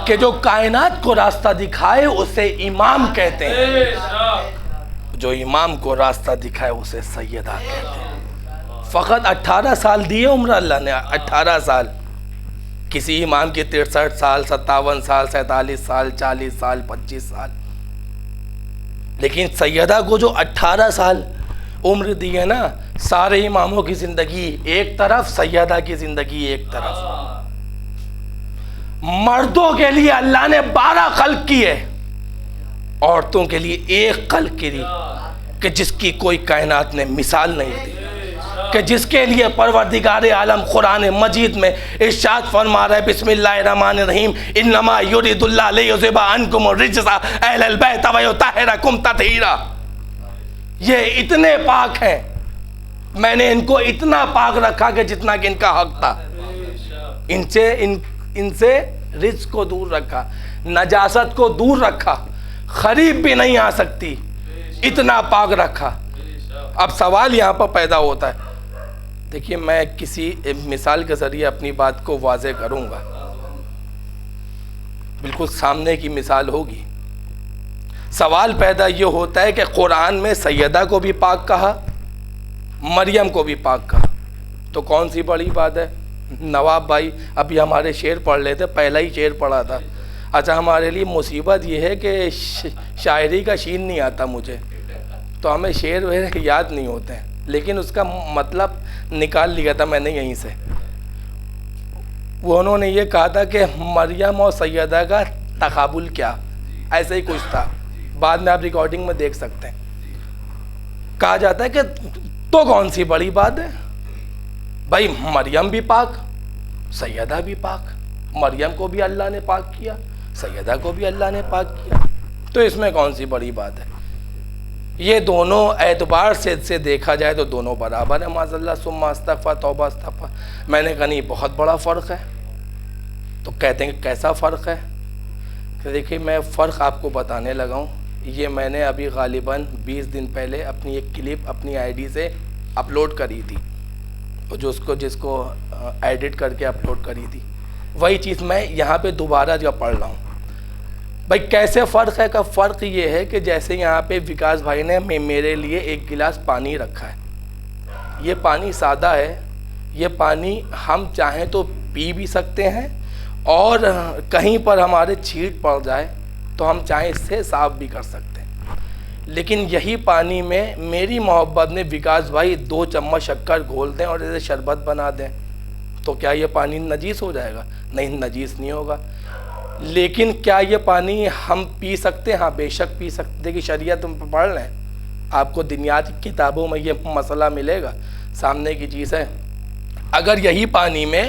کہ جو کائنات کو راستہ دکھائے اسے امام کہتے ہیں, جو امام کو راستہ دکھائے اسے سیدہ کہتے ہیں. فقط 18 سال دیے عمر اللہ نے, 18 سال. کسی امام کی 63 سال, 57 سال, 47 سال, 40 سال, 25 سال. لیکن سیدہ کو جو 18 سال عمر دی ہے نا, سارے اماموں کی زندگی ایک طرف, سیدہ کی زندگی ایک طرف. مردوں کے لیے اللہ نے 12 خلق کیے, عورتوں کے لیے ایک خلق کی, کہ جس کی کوئی کائنات نے مثال نہیں دی, کہ جس کے لیے پروردگار عالم قرآن مجید میں ارشاد فرما رہا ہے, بسم اللہ الرحمن الرحیم, انما یرید اللہ لیذھب عنکم الرجس اہل البیت ویطہرکم تطہیرا. یہ اتنے پاک ہیں, میں نے ان کو اتنا پاک رکھا کہ جتنا کہ ان کا حق تھا. ان سے رجس کو دور رکھا, نجاست کو دور رکھا, خریب بھی نہیں آ سکتی, اتنا پاک رکھا. اب سوال یہاں پر پیدا ہوتا ہے, دیکھیے میں کسی مثال کے ذریعے اپنی بات کو واضح کروں گا, بالکل سامنے کی مثال ہوگی. سوال پیدا یہ ہوتا ہے کہ قرآن میں سیدہ کو بھی پاک کہا, مریم کو بھی پاک کہا, تو کون سی بڑی بات ہے؟ نواب بھائی ابھی ہمارے شعر پڑھ لیتے, پہلا ہی شعر پڑھا تھا. اچھا, ہمارے لیے مصیبت یہ ہے کہ شاعری کا شین نہیں آتا مجھے, تو ہمیں شعر یاد نہیں ہوتے ہیں, لیکن اس کا مطلب نکال لیا تھا میں نے یہیں سے. وہ انہوں نے یہ کہا تھا کہ مریم اور سیدہ کا تقابل کیا, ایسے ہی کچھ تھا, بعد میں آپ ریکارڈنگ میں دیکھ سکتے ہیں. کہا جاتا ہے کہ تو کون سی بڑی بات ہے بھائی, مریم بھی پاک, سیدہ بھی پاک, مریم کو بھی اللہ نے پاک کیا, سیدہ کو بھی اللہ نے پاک کیا, تو اس میں کون سی بڑی بات ہے؟ یہ دونوں اعتبار سے دیکھا جائے تو دونوں برابر ہیں. معاذ اللہ ثم استغفر, توبہ استغفر. میں نے کہا نہیں, بہت بڑا فرق ہے. تو کہتے ہیں کہ کیسا فرق ہے؟ کہ دیکھیے میں فرق آپ کو بتانے لگا ہوں. یہ میں نے ابھی غالباً 20 دن پہلے اپنی ایک کلپ اپنی آئی ڈی سے اپلوڈ کری تھی, جس کو ایڈٹ کر کے اپلوڈ کری تھی. وہی چیز میں یہاں پہ دوبارہ جو پڑھ رہا ہوں. بھائی کیسے فرق ہے؟ کا فرق یہ ہے کہ جیسے یہاں پہ وکاس بھائی نے میرے لیے ایک گلاس پانی رکھا ہے, یہ پانی سادہ ہے, یہ پانی ہم چاہیں تو پی بھی سکتے ہیں, اور کہیں پر ہمارے چھینٹ پڑ جائے تو ہم چاہیں اس سے صاف بھی کر سکتے ہیں. لیکن یہی پانی میں میری محبت نے وکاس بھائی 2 چمچ شکر گھول دیں اور اسے شربت بنا دیں, تو کیا یہ پانی نجیس ہو جائے گا؟ نہیں, نجیس نہیں ہوگا. لیکن کیا یہ پانی ہم پی سکتے ہیں؟ ہاں بے شک پی سکتے. دیکھیے شریعت تم پڑھ لیں, آپ کو دنیات کی کتابوں میں یہ مسئلہ ملے گا, سامنے کی چیز ہے. اگر یہی پانی میں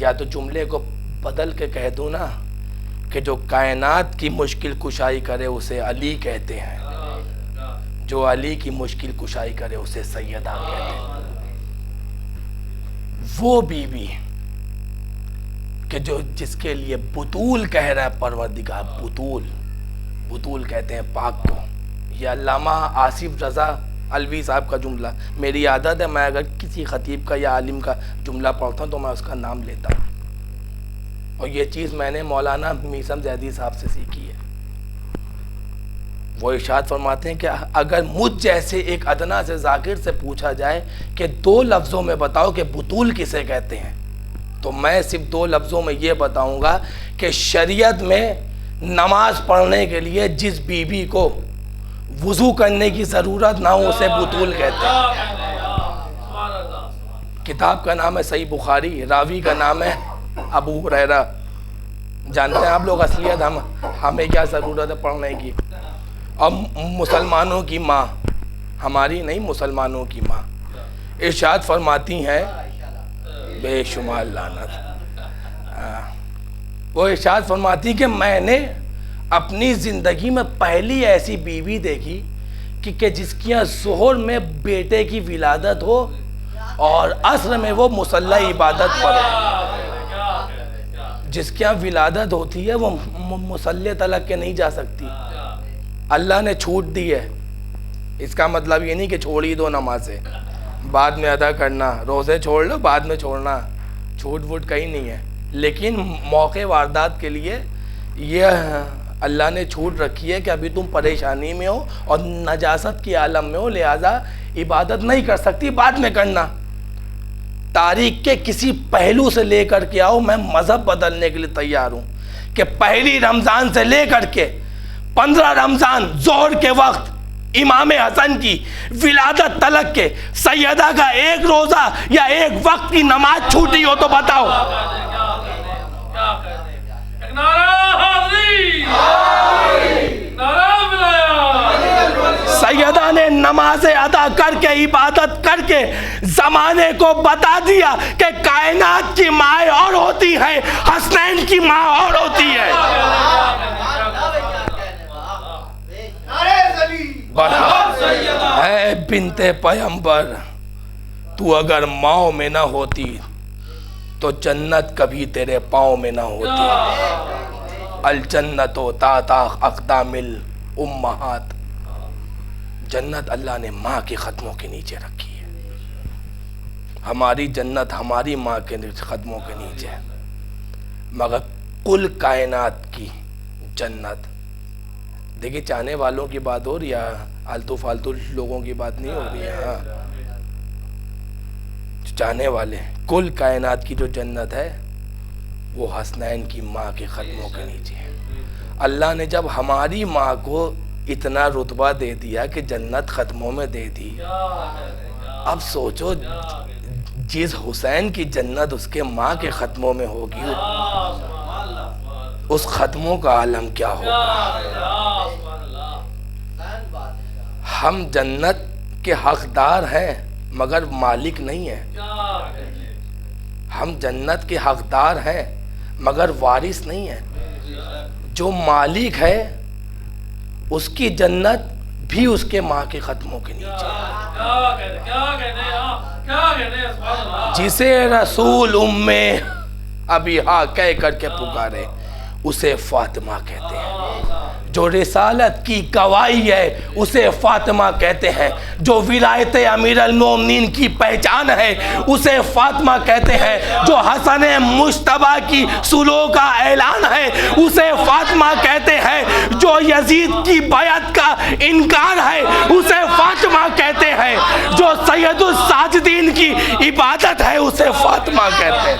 یا تو جملے کو بدل کے کہہ دوں نا کہ جو کائنات کی مشکل کشائی کرے اسے علی کہتے ہیں، جو علی کی مشکل کشائی کرے اسے سیدہ کہتے ہیں۔ وہ بیوی کہ جس کے لیے بطول کہہ رہا ہے پروردگار، بطول کہتے ہیں پاک کو۔ یہ علامہ آصف رضا الوی صاحب کا جملہ، میری عادت ہے میں اگر کسی خطیب کا یا عالم کا جملہ پڑھتا ہوں تو میں اس کا نام لیتا ہوں، اور یہ چیز میں نے مولانا میثم زیدی صاحب سے سیکھی ہے۔ وہ ارشاد فرماتے ہیں کہ اگر مجھ جیسے ایک ادنا سے ذاکر سے پوچھا جائے کہ 2 لفظوں میں بتاؤ کہ بطول کسے کہتے ہیں، تو میں صرف 2 لفظوں میں یہ بتاؤں گا کہ شریعت میں نماز پڑھنے کے لیے جس بیوی کو وضو کرنے کی ضرورت نہ ہو اسے بطول کہتے ہیں۔ کتاب کا نام ہے صحیح بخاری، راوی کا نام ہے ابو ہریرہ۔ جانتے ہیں آپ لوگ اصلیت ہمیں کیا ضرورت ہے پڑھنے کی؟ اور مسلمانوں کی ماں، ہماری نہیں، مسلمانوں کی ماں ارشاد فرماتی ہیں، بے شمار لعنت، وہ ارشاد فرماتی کہ میں نے اپنی زندگی میں پہلی ایسی بیوی دیکھی کہ جس کی ظہر میں بیٹے کی ولادت ہو اور عصر میں وہ مصلی عبادت پڑھے۔ جس کی ولادت ہوتی ہے وہ مصلی تلک کے نہیں جا سکتی، اللہ نے چھوٹ دی ہے۔ اس کا مطلب یہ نہیں کہ چھوڑ ہی دو نمازیں، بعد میں ادا کرنا، روزے چھوڑ لو بعد میں چھوڑنا، چھوٹ ووٹ کہیں نہیں ہے، لیکن موقع واردات کے لیے یہ اللہ نے چھوٹ رکھی ہے کہ ابھی تم پریشانی میں ہو اور نجاست کی عالم میں ہو، لہذا عبادت نہیں کر سکتی، بعد میں کرنا۔ تاریخ کے کسی پہلو سے لے کر کے آؤ، میں مذہب بدلنے کے لیے تیار ہوں کہ پہلی رمضان سے لے کر کے 15 رمضان ظہر کے وقت امام حسن کی ولادت تلک کے سیدہ کا ایک روزہ یا ایک وقت کی نماز چھوٹی ہو تو بتاؤ۔ سیدہ نے نمازیں ادا کر کے عبادت کر کے زمانے کو بتا دیا کہ کائنات کی ماں اور ہوتی ہے، حسنین کی ماں اور ہوتی ہے۔ اے بنت پیغمبر، تو اگر ماؤں میں نہ ہوتی تو جنت کبھی تیرے پاؤں میں نہ ہوتی۔ الجنت تحت اقدام الامہات، جنت اللہ نے ماں کے قدموں کے نیچے رکھی ہے۔ ہماری جنت ہماری ماں کے قدموں کے نیچے ہے، مگر کل کائنات کی جنت، دیکھیں چاہنے والوں کی بات ہو رہی ہے، آلتو فالتو لوگوں کی بات نہیں ہو رہی ہے، ہاں چاہنے والے، کل کائنات کی جو جنت ہے وہ حسنین کی ماں کے قدموں کے نیچے ہے۔ اللہ نے جب ہماری ماں کو اتنا رتبہ دے دیا کہ جنت قدموں میں دے دی، اب سوچو جس حسین کی جنت اس کے ماں کے قدموں میں ہوگی، اس قدموں کا عالم کیا ہوگا۔ ہم جنت کے حقدار ہیں مگر مالک نہیں ہیں، ہم جنت کے حقدار ہیں مگر وارث نہیں ہیں۔ جو مالک ہے اس کی جنت بھی اس کے ماں کے قدموں کے نیچے ہے۔ جسے رسول ام ابیہا کہہ کر کے پکارے اسے فاطمہ کہتے ہیں، جو رسالت کی گواہی ہے اسے فاطمہ کہتے ہیں، جو ولایت امیر المومنین کی پہچان ہے اسے فاطمہ کہتے ہیں، جو حسن مجتبیٰ کی سلوک کا اعلان ہے اسے فاطمہ کہتے ہیں، جو یزید کی بیعت کا انکار ہے اسے فاطمہ کہتے ہیں، جو سید الساجدین کی عبادت ہے اسے فاطمہ کہتے ہیں۔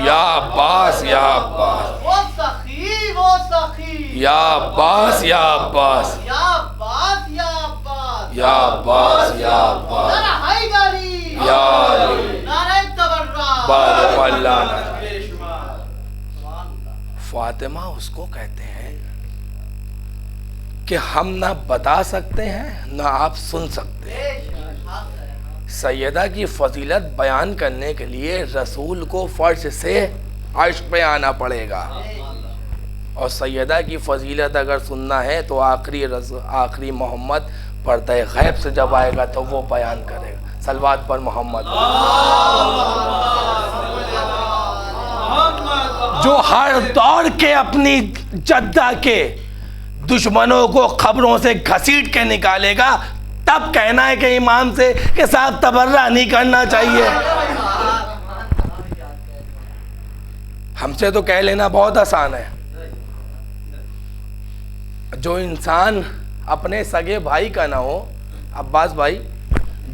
یا عباس، یا عباس، یا عباس، یا یا عباس یا عباس یا علی بارک اللہ. فاطمہ اس کو کہتے ہیں کہ ہم نہ بتا سکتے ہیں نہ آپ سن سکتے ہیں. سیدہ کی فضیلت بیان کرنے کے لیے رسول کو فرش سے عرش پہ آنا پڑے گا، اور سیدہ کی فضیلت اگر سننا ہے تو آخری محمد پردہ غیب سے جب آئے گا تو وہ بیان کرے گا. صلوات پر محمد. جو ہر دور کے اپنی جدہ کے دشمنوں کو خبروں سے گھسیٹ کے نکالے گا، تب کہنا ہے کہ امام سے کہ صاحب تبرہ نہیں کرنا چاہیے. ہم سے تو کہہ لینا بہت آسان ہے. جو انسان اپنے سگے بھائی کا نہ ہو، عباس بھائی،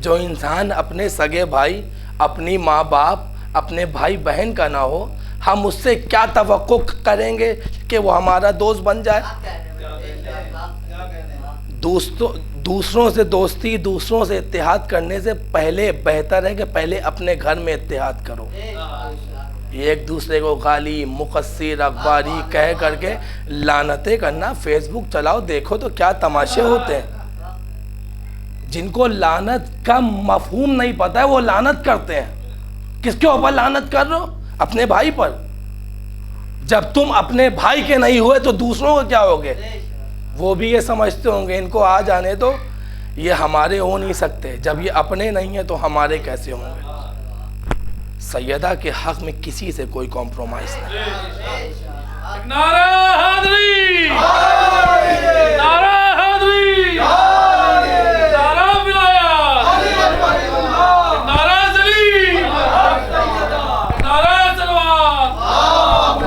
جو انسان اپنے سگے بھائی، اپنی ماں باپ، اپنے بھائی بہن کا نہ ہو، ہم اس سے کیا توقع کریں گے کہ وہ ہمارا دوست بن جائے؟ دوسروں سے دوستی، دوسروں سے اتحاد کرنے سے پہلے بہتر ہے کہ پہلے اپنے گھر میں اتحاد کرو. ایک دوسرے کو گالی، مقصر، اخباری کہہ کر کے لعنتیں کرنا. فیس بک چلاؤ، دیکھو تو کیا تماشے ہوتے ہیں. جن کو لعنت کا مفہوم نہیں پتہ ہے وہ لعنت کرتے ہیں. کس کے اوپر لعنت کر رہے ہو؟ اپنے بھائی پر. جب تم اپنے بھائی کے نہیں ہوئے تو دوسروں کو کیا ہوگے؟ وہ بھی یہ سمجھتے ہوں گے ان کو آ جانے دو، یہ ہمارے ہو نہیں سکتے. جب یہ اپنے نہیں ہیں تو ہمارے کیسے ہوں گے؟ سیدہ کے حق میں کسی سے کوئی کمپرومائز نہیں. نعرہ حیدری، نعرہ حیدری، نعرہ ولایت، نعرہ ذلیل، نعرہ سلوات،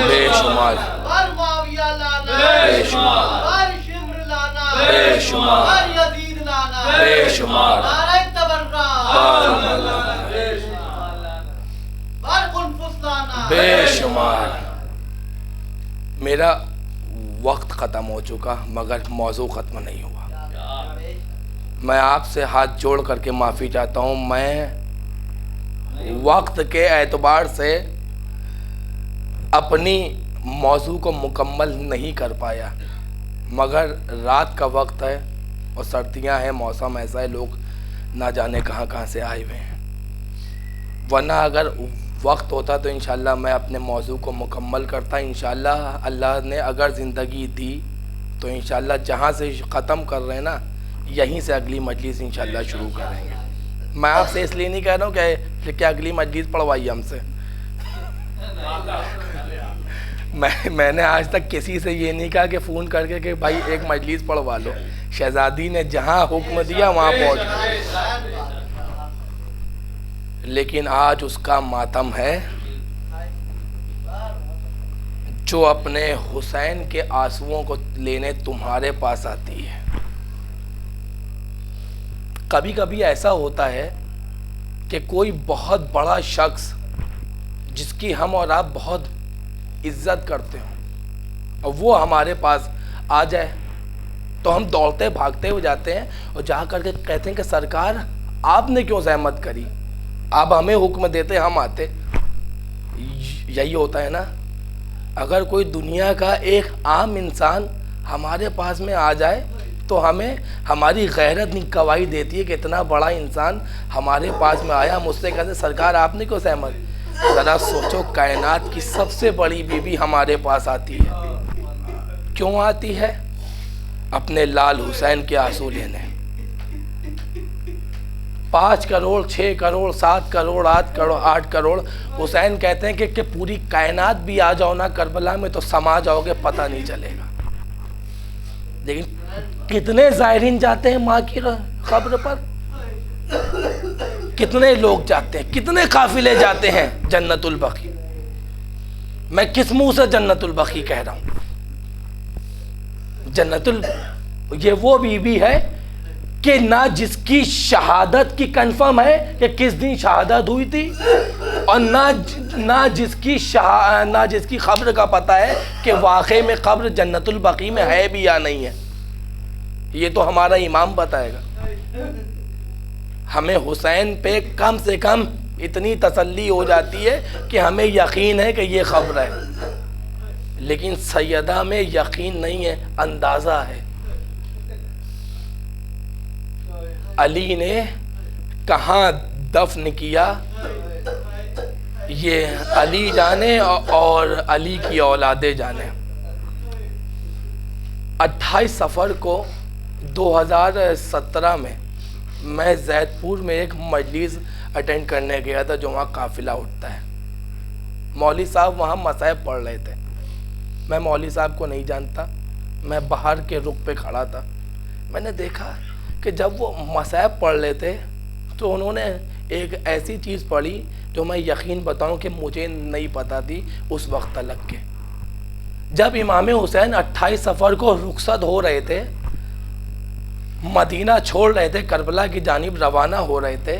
بے شمار بے شمار بے شمار بے شمار بے شمار. میرا وقت ختم ہو چکا مگر موضوع ختم نہیں ہوا. میں آپ سے ہاتھ جوڑ کر کے معافی چاہتا ہوں. میں وقت کے اعتبار سے اپنی موضوع کو مکمل نہیں کر پایا، مگر رات کا وقت ہے اور سردیاں ہیں، موسم ایسا ہے، لوگ نہ جانے کہاں کہاں سے آئے ہوئے ہیں. ورنہ اگر وقت ہوتا تو انشاءاللہ میں اپنے موضوع کو مکمل کرتا. انشاءاللہ اللہ نے اگر زندگی دی تو انشاءاللہ جہاں سے ختم کر رہے ہیں نا، یہیں سے اگلی مجلس انشاءاللہ شروع کریں گے. میں آپ سے اس لیے نہیں کہہ رہا ہوں کہ اگلی مجلس پڑھوائیے ہم سے. میں نے آج تک کسی سے یہ نہیں کہا کہ فون کر کے کہ بھائی ایک مجلس پڑھوا لو. شہزادی نے جہاں حکم دیا وہاں پہنچ گئے. لیکن آج اس کا ماتم ہے جو اپنے حسین کے آنسوؤں کو لینے تمہارے پاس آتی ہے. کبھی کبھی ایسا ہوتا ہے کہ کوئی بہت بڑا شخص جس کی ہم اور آپ بہت عزت کرتے ہوں اور وہ ہمارے پاس آ جائے تو ہم دوڑتے بھاگتے ہوئے جاتے ہیں اور جا کر کے کہتے ہیں کہ سرکار آپ نے کیوں زحمت کری، آپ ہمیں حکم دیتے ہم آتے. یہی ہوتا ہے نا. اگر کوئی دنیا کا ایک عام انسان ہمارے پاس میں آ جائے تو ہمیں ہماری غیرت گواہی دیتی ہے کہ اتنا بڑا انسان ہمارے پاس میں آیا. مجھ سے کہتے سرکار آپ نے کیوں زحمت. ذرا سوچو، کائنات کی سب سے بڑی بیوی ہمارے پاس آتی ہے. کیوں آتی ہے؟ اپنے لال حسین کے آنسو لینے. 5 کروڑ 6 کروڑ 7 کروڑ 8 کروڑ حسین کہتے ہیں کہ پوری کائنات بھی آ جاؤ نا کربلا میں تو سما جاؤ گے، پتہ نہیں چلے گا. لیکن کتنے زائرین جاتے ہیں ماں کی قبر پر، کتنے لوگ جاتے ہیں، کتنے قافلے جاتے ہیں جنت البقیع. میں کس منہ سے جنت البقیع کہہ رہا ہوں؟ یہ وہ بیوی ہے کہ نہ جس کی شہادت کی کنفرم ہے کہ کس دن شہادت ہوئی تھی، اور نہ جس کی قبر کا پتہ ہے کہ واقعے میں قبر جنت البقیع میں ہے بھی یا نہیں ہے. یہ تو ہمارا امام بتائے گا. ہمیں حسین پہ کم سے کم اتنی تسلی ہو جاتی ہے کہ ہمیں یقین ہے کہ یہ قبر ہے، لیکن سیدہ میں یقین نہیں ہے، اندازہ ہے. علی نے کہاں دفن کیا یہ علی جانے اور علی کی اولادیں جانے. 28 صفر کو 2017 میں زید پور میں ایک مجلس اٹینڈ کرنے گیا تھا جو وہاں قافلہ اٹھتا ہے. مولوی صاحب وہاں مصائب پڑھ رہے تھے. میں مولوی صاحب کو نہیں جانتا، میں باہر کے رخ پہ کھڑا تھا. میں نے دیکھا کہ جب وہ مصائب پڑھ رہے تھے تو انہوں نے ایک ایسی چیز پڑھی جو میں یقین بتاؤں کہ مجھے نہیں پتہ تھی اس وقت تلک کے. جب امام حسین 28 صفر کو رخصت ہو رہے تھے، مدینہ چھوڑ رہے تھے، کربلا کی جانب روانہ ہو رہے تھے،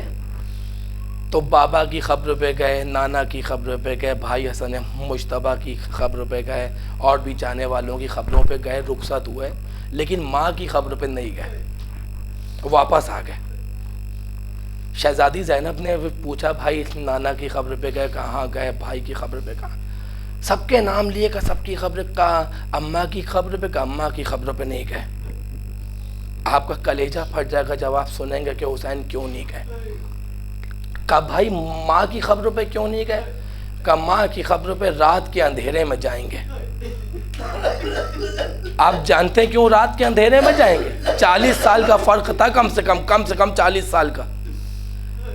تو بابا کی قبر پہ گئے، نانا کی قبر پہ گئے، بھائی حسن مجتبیٰ کی قبر پہ گئے، اور بھی جانے والوں کی قبروں پہ گئے، رخصت ہوئے، لیکن ماں کی قبر پہ نہیں گئے، واپس آ گئے. شہزادی زینب نے پوچھا بھائی نانا کی قبر پہ گئے کہاں گئے، بھائی کی قبر پہ کہاں؟ سب کے نام لیے کہ سب کی قبر کا، اماں کی قبر پہ کہ اماں کی قبر پہ نہیں گئے. آپ کا کلیجہ پھٹ جائے گا جب آپ سنیں گے کہ حسین کیوں نہیں گئے. کہا بھائی ماں کی قبر پہ کیوں نہیں گئے؟ کہا ماں کی قبر پہ رات کے اندھیرے میں جائیں گے. آپ جانتے کیوں رات کے اندھیرے میں جائیں گے؟ 40 سال کا فرق تھا، کم سے کم 40 سال کا.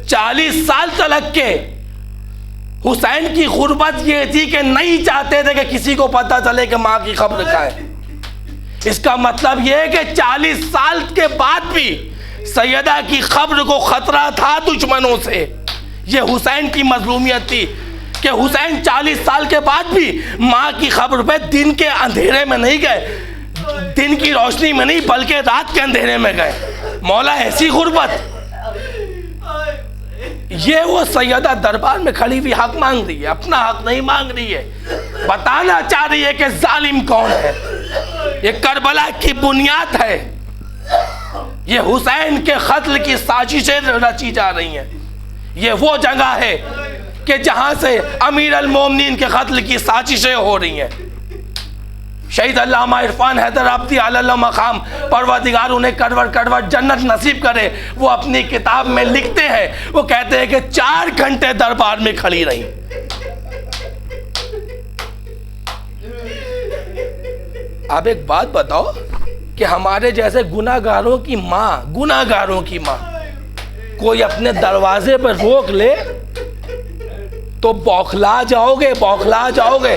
40 سال تلک کے حسین کی غربت یہ تھی کہ نہیں چاہتے تھے کہ کسی کو پتہ چلے کہ ماں کی قبر کہاں ہے. اس کا مطلب یہ ہے کہ 40 سال کے بعد بھی سیدہ کی قبر کو خطرہ تھا دشمنوں سے. یہ حسین کی مظلومیت تھی کہ حسین 40 سال کے بعد بھی ماں کی قبر پہ دن کے اندھیرے میں نہیں گئے، دن کی روشنی میں نہیں بلکہ رات کے اندھیرے میں گئے. مولا ایسی غربت. یہ وہ سیدہ دربار میں کھڑی ہوئی حق مانگ رہی ہے، اپنا حق نہیں مانگ رہی ہے، بتانا چاہ رہی ہے کہ ظالم کون ہے. یہ کربلا کی بنیاد ہے. یہ حسین کے قتل کی سازشیں رچی جا رہی ہیں. یہ وہ جگہ ہے کہ جہاں سے امیر المومنین کے قتل کی سازشیں ہو رہی ہیں. شہید علامہ عرفان حیدر آبادی علی اللہ مقام، پروردگار انہیں کڑوڑ جنت نصیب کرے، وہ اپنی کتاب میں لکھتے ہیں، وہ کہتے ہیں کہ 4 گھنٹے دربار میں کھڑی رہی. اب ایک بات بتاؤ کہ ہمارے جیسے گناہگاروں کی ماں کوئی اپنے دروازے پر روک لے تو بوکھلا جاؤ گے.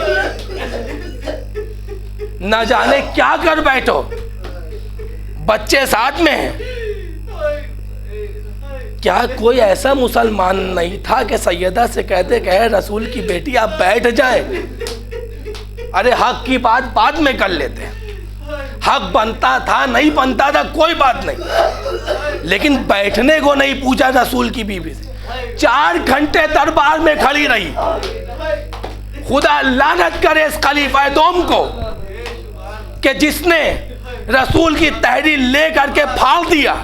نہ جانے کیا کر بیٹھو، بچے ساتھ میں ہیں. کیا کوئی ایسا مسلمان نہیں تھا کہ سیدہ سے کہتے کہ اے رسول کی بیٹی آپ بیٹھ جائیں؟ ارے حق کی بات بعد میں کر لیتے ہیں. حق بنتا تھا نہیں بنتا تھا کوئی بات نہیں، لیکن بیٹھنے کو نہیں پوچھا رسول کی بیوی سے. 4 گھنٹے دربار میں کھڑی رہی. خدا لعنت کرے اس خلیفہ دوم کو کہ جس نے رسول کی تحریر لے کر کے پھاڑ دیا.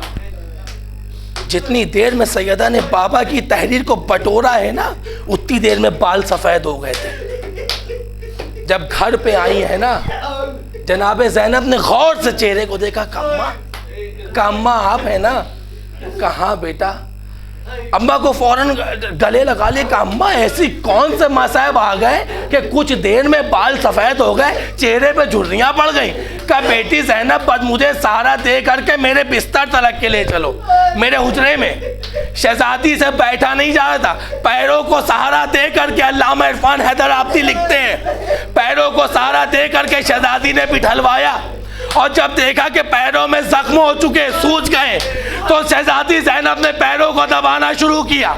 جتنی دیر میں سیدہ نے بابا کی تحریر کو بٹورا ہے نا، اتنی دیر میں بال سفید ہو گئے تھے. جب گھر پہ آئی ہے نا، جناب زینب نے غور سے چہرے کو دیکھا. اماں آپ ہیں نا؟ کہاں بیٹا. اماں کو فوراً گلے لگا لیا کہ اماں ایسی کون سے مصائب آ گئے کہ کچھ دیر میں بال سفید ہو گئے، چہرے پہ جھریاں پڑ گئیں. کہا بیٹی زینب بس مجھے سہارا دے کر کے میرے بستر تلک کے لے چلو. میرے حجرے میں شہزادی سے بیٹھا نہیں جا رہا تھا، پیروں کو سہارا دے کر کے علامہ عرفان حیدر آبادی لکھتے ہیں، پیروں کو سہارا دے کر کے شہزادی نے بٹھلوایا، اور جب دیکھا کہ پیروں میں زخم ہو چکے، سوج گئے، تو شہزادی زینب نے پیروں کو دبانا شروع کیا.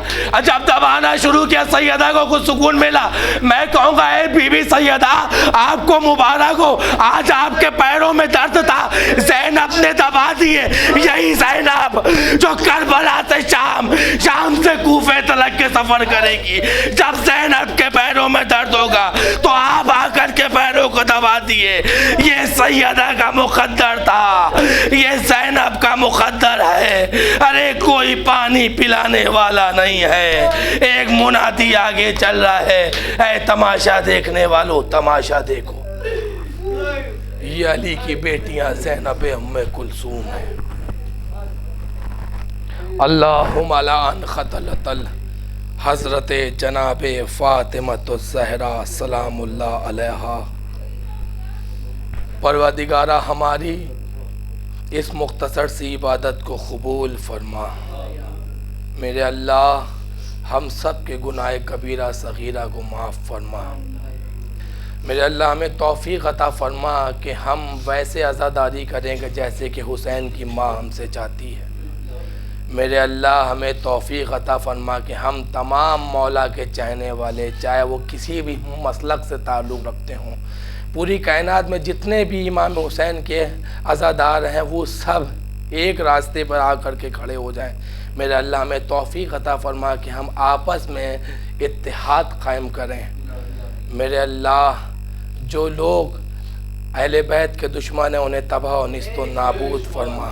جب دبانا شروع کیا سیدہ کو کچھ سکون ملا. میں کہوں گا اے بی بی سیدہ آپ کو مبارک ہو, آج آپ کے پیروں میں درد تھا, زینب نے دبا دیے. یہی زینب جو کربلا سے شام سے کوفے تلک کے سفر کرے گی. جب زینب کے پیروں میں درد ہوگا تو آپ آ کر کے پیروں کو دبا دیے. یہ سیدہ کا مقدر تھا, یہ زینب کا مقدر ہے. ارے کوئی پانی پلانے والا نہیں ہے, ایک منادی آگے چل رہا ہے, اے تماشا دیکھنے والوں تماشا دیکھو. یہ علی کی بیٹیاں زینب ام کلثوم ہیں. اللہم لعن قتلۃ حضرت جناب فاطمۃ الزہرا سلام اللہ علیہا. پروردگارہ ہماری اس مختصر سی عبادت کو قبول فرما. میرے اللہ ہم سب کے گناہ کبیرہ صغیرہ کو معاف فرما. میرے اللہ ہمیں توفیق عطا فرما کہ ہم ویسے عزاداری کریں گے جیسے کہ حسین کی ماں ہم سے چاہتی ہے. میرے اللہ ہمیں توفیق عطا فرما کہ ہم تمام مولا کے چاہنے والے, چاہے وہ کسی بھی مسلک سے تعلق رکھتے ہوں, پوری کائنات میں جتنے بھی امام حسین کے عزادار ہیں وہ سب ایک راستے پر آ کر کے کھڑے ہو جائیں. میرے اللہ ہمیں توفیق عطا فرما کہ ہم آپس میں اتحاد قائم کریں. میرے اللہ جو لوگ اہل بیت کے دشمن ہیں انہیں تباہ و نیست و نابود فرما.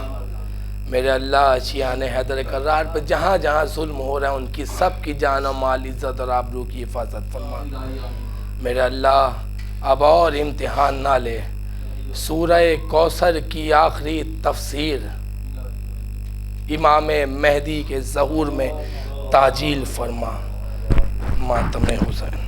میرے اللہ شیعان حیدر کرار پہ جہاں جہاں ظلم ہو رہا ہے ان کی سب کی جان و مال عزت اور آبرو کی حفاظت فرما. میرے اللہ اب اور امتحان نہ لے. سورہ کوثر کی آخری تفسیر امام مہدی کے ظہور میں تعجیل فرما. ماتم حسین.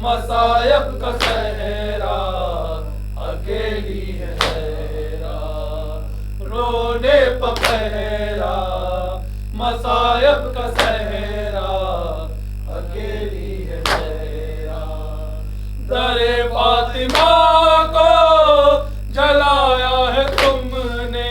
مصائب کا صحرا اکیلی ہے زہرا، رونے پہ پہرا مصائب کا صحرا اکیلی ہے زہرا، در فاطمہ کو جلایا ہے تم نے،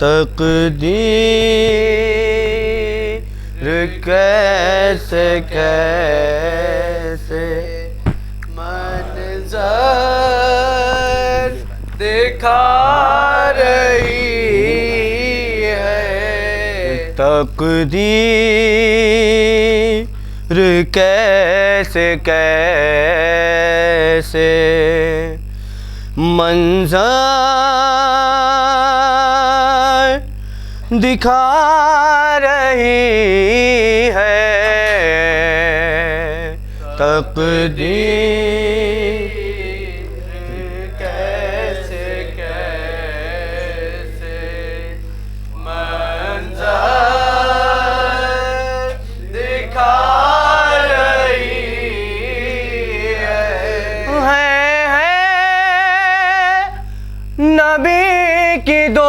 تقدیر کیسے کیسے منظر دکھا رہی ہے، تقدیر کیسے کیسے منظر دکھا رہی ہے، تقدیر کیسے کیسے منظر دکھا رہی ہے، نبی کی دختر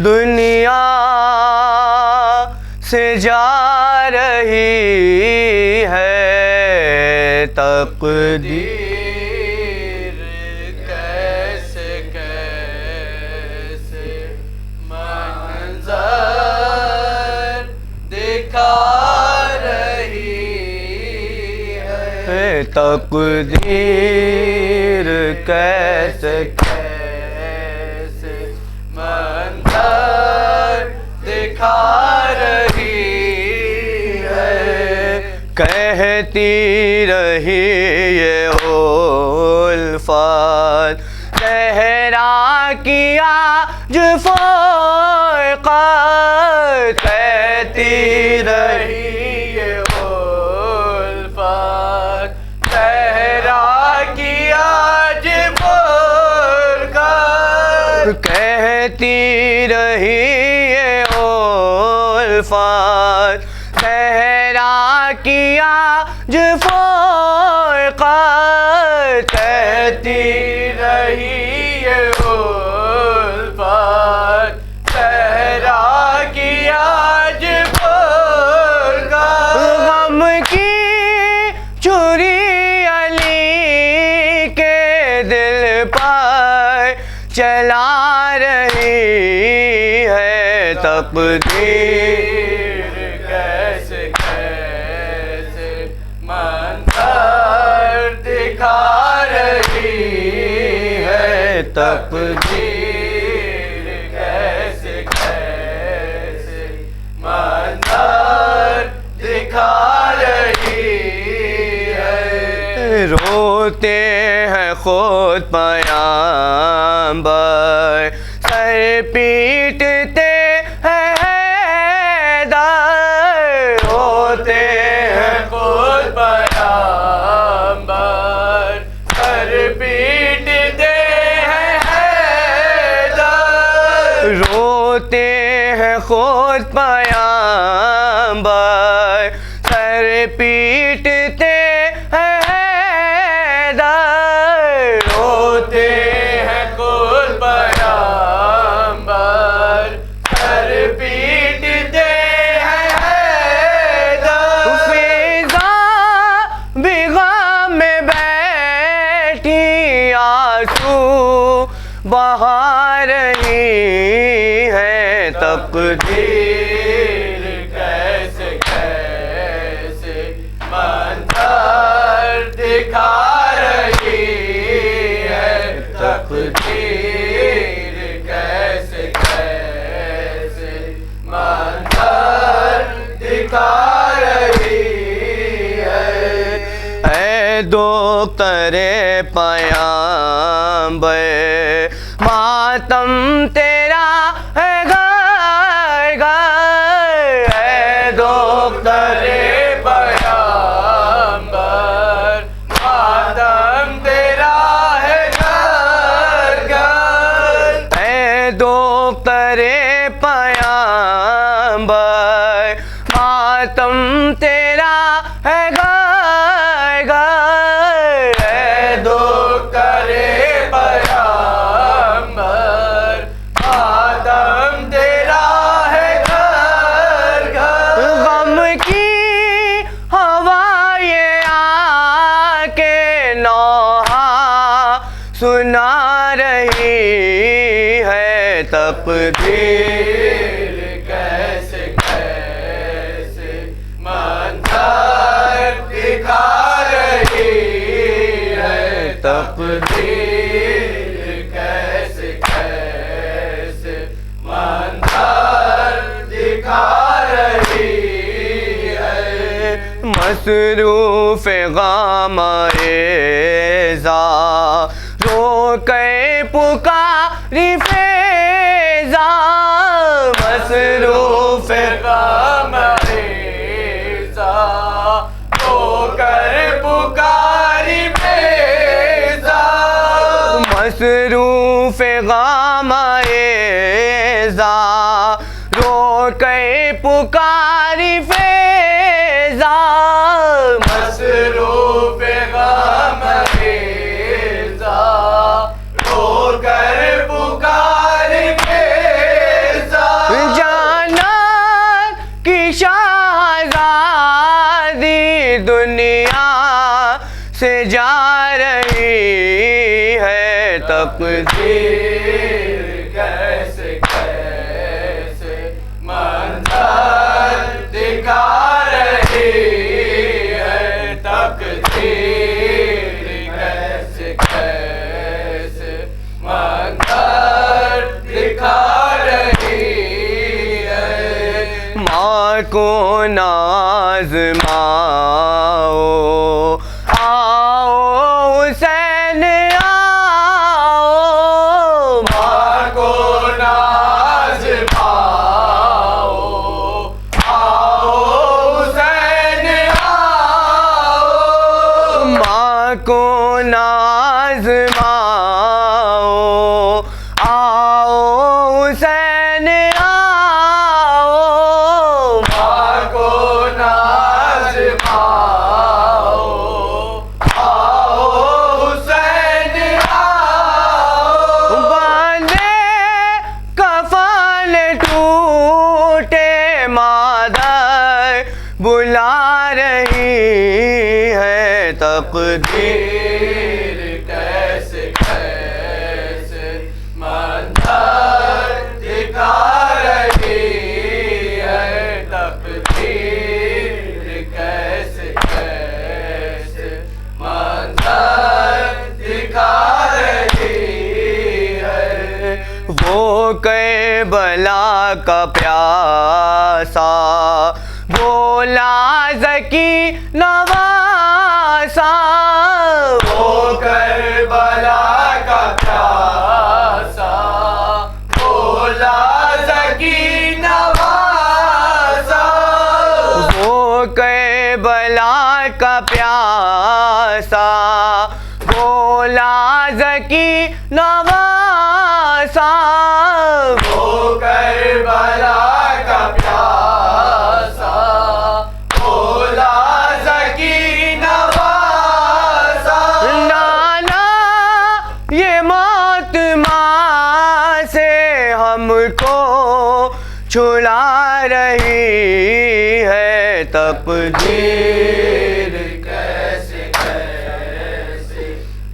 دنیا سے جا رہی ہے، تقدیر کیسے کیسے منظر دکھا رہی ہے، تقدیر کیسے کیسے منظر دکھا رہی ہے، کہتی رہی یہ الفت صحرا کی آج فرقت، کہتی رہی یہ الفت صحرا کی آج فرقت، کہتی رہی یہ الفت صحرا کی آج فرقت، کہتی رہی یہ الفت صحرا کی آج فرقت، غم کی چوری علی کے دل پر چلا رہی ہے، تقدیر کیسے کیسے منظر دکھا رہی ہے، تقدیر کیسے کیسے منظر دکھا رہی ہے، روتے ہیں خود پیامبر سر پیٹتے ہیں حیدر، روتے ہیں خود پیامبر سر پیٹتے ہیں حیدر، روتے ہیں خود پیامبر سر پیٹتے ہیں حیدر، روتے ہیں خود پیامبر سر پیٹتے ہیں حیدر، فضا بھی غم میں بیٹھی آنسو بہا رہی ہے، تقدیر کیسے کیسے منظر دکھا رہی ہے، تقدیر کیسے کیسے منظر دکھا رہی ہے، اے دختر پیامبر ماتم تیرا ہے گھر گھر، اے دختر پیامبر ماتم تیرا ہے گھر گھر، اے دختر پیامبر ماتم تیرا ہے گھر گھر، اے دختر پیامبر ماتم تقدیر کیسے کیسے منظر دکھا رہی ہے، تقدیر کیسے کیسے منظر دکھا رہی ہے، مصروف غم ایزا رو کے پکاری فیضا، مصروف غم ایزا رو کر پکاری فیضا، مصروف غم ایزا رو کے پکاری فیضا، مصروف غم ایزا رو کر پکاری فیضا، جانان کی شہزادی دنیا سے جا رہی ہے، تقدیر کیسے کیسے منظر دکھا رہی ہے، تقدیر کیسے کیسے منظر دکھا رہی ہے، ماں کو نازماؤ آؤ حسین آؤ، ماں کو نازماؤ آؤ حسین آؤ، ماں کو نازماؤ آؤ حسین آؤ، ماں کو نازماؤ آؤ حسین آؤ، باندھے کفن ٹوٹے مادر بلا رہی ہے، تقدیر کیسے کیسے منظر دکھا رہی ہے، تقدیر کیسے کیسے منظر دکھا رہی ہے، وہ کربلا کا پیاسا بولا زکی نواسا، وہ کربلا کا پیاسا بولا زکی نواسا، وہ کربلا کا پیاسا بولا زکی نواسا، وہ کربلا کا پیاسا بولا زکی نواسا، نانا یہ موت ماں سے ہم کو چھڑا رہی ہے، تقدیر کیسے کیسے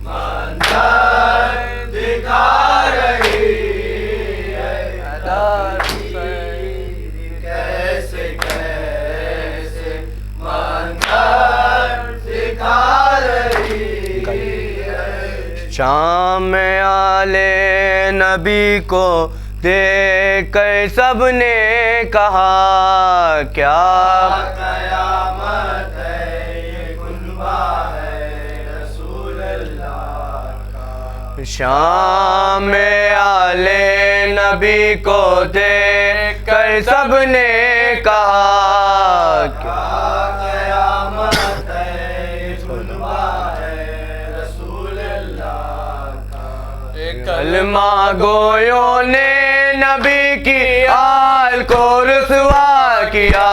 منظر دکھا رہی ہے، تقدیر کیسے کیسے منظر دکھا رہی ہے، شام آلے نبی کو دیکھ کر سب نے کہا کیا قیامت ہے، یہ کنبہ ہے رسول اللہ کا، شام آلے نبی کو دیکھ کر سب نے کہا کیا قیامت ہے، یہ کنبہ ہے رسول اللہ کا، کلمہ گویوں نے نبی کی حال کو رسوا کیا،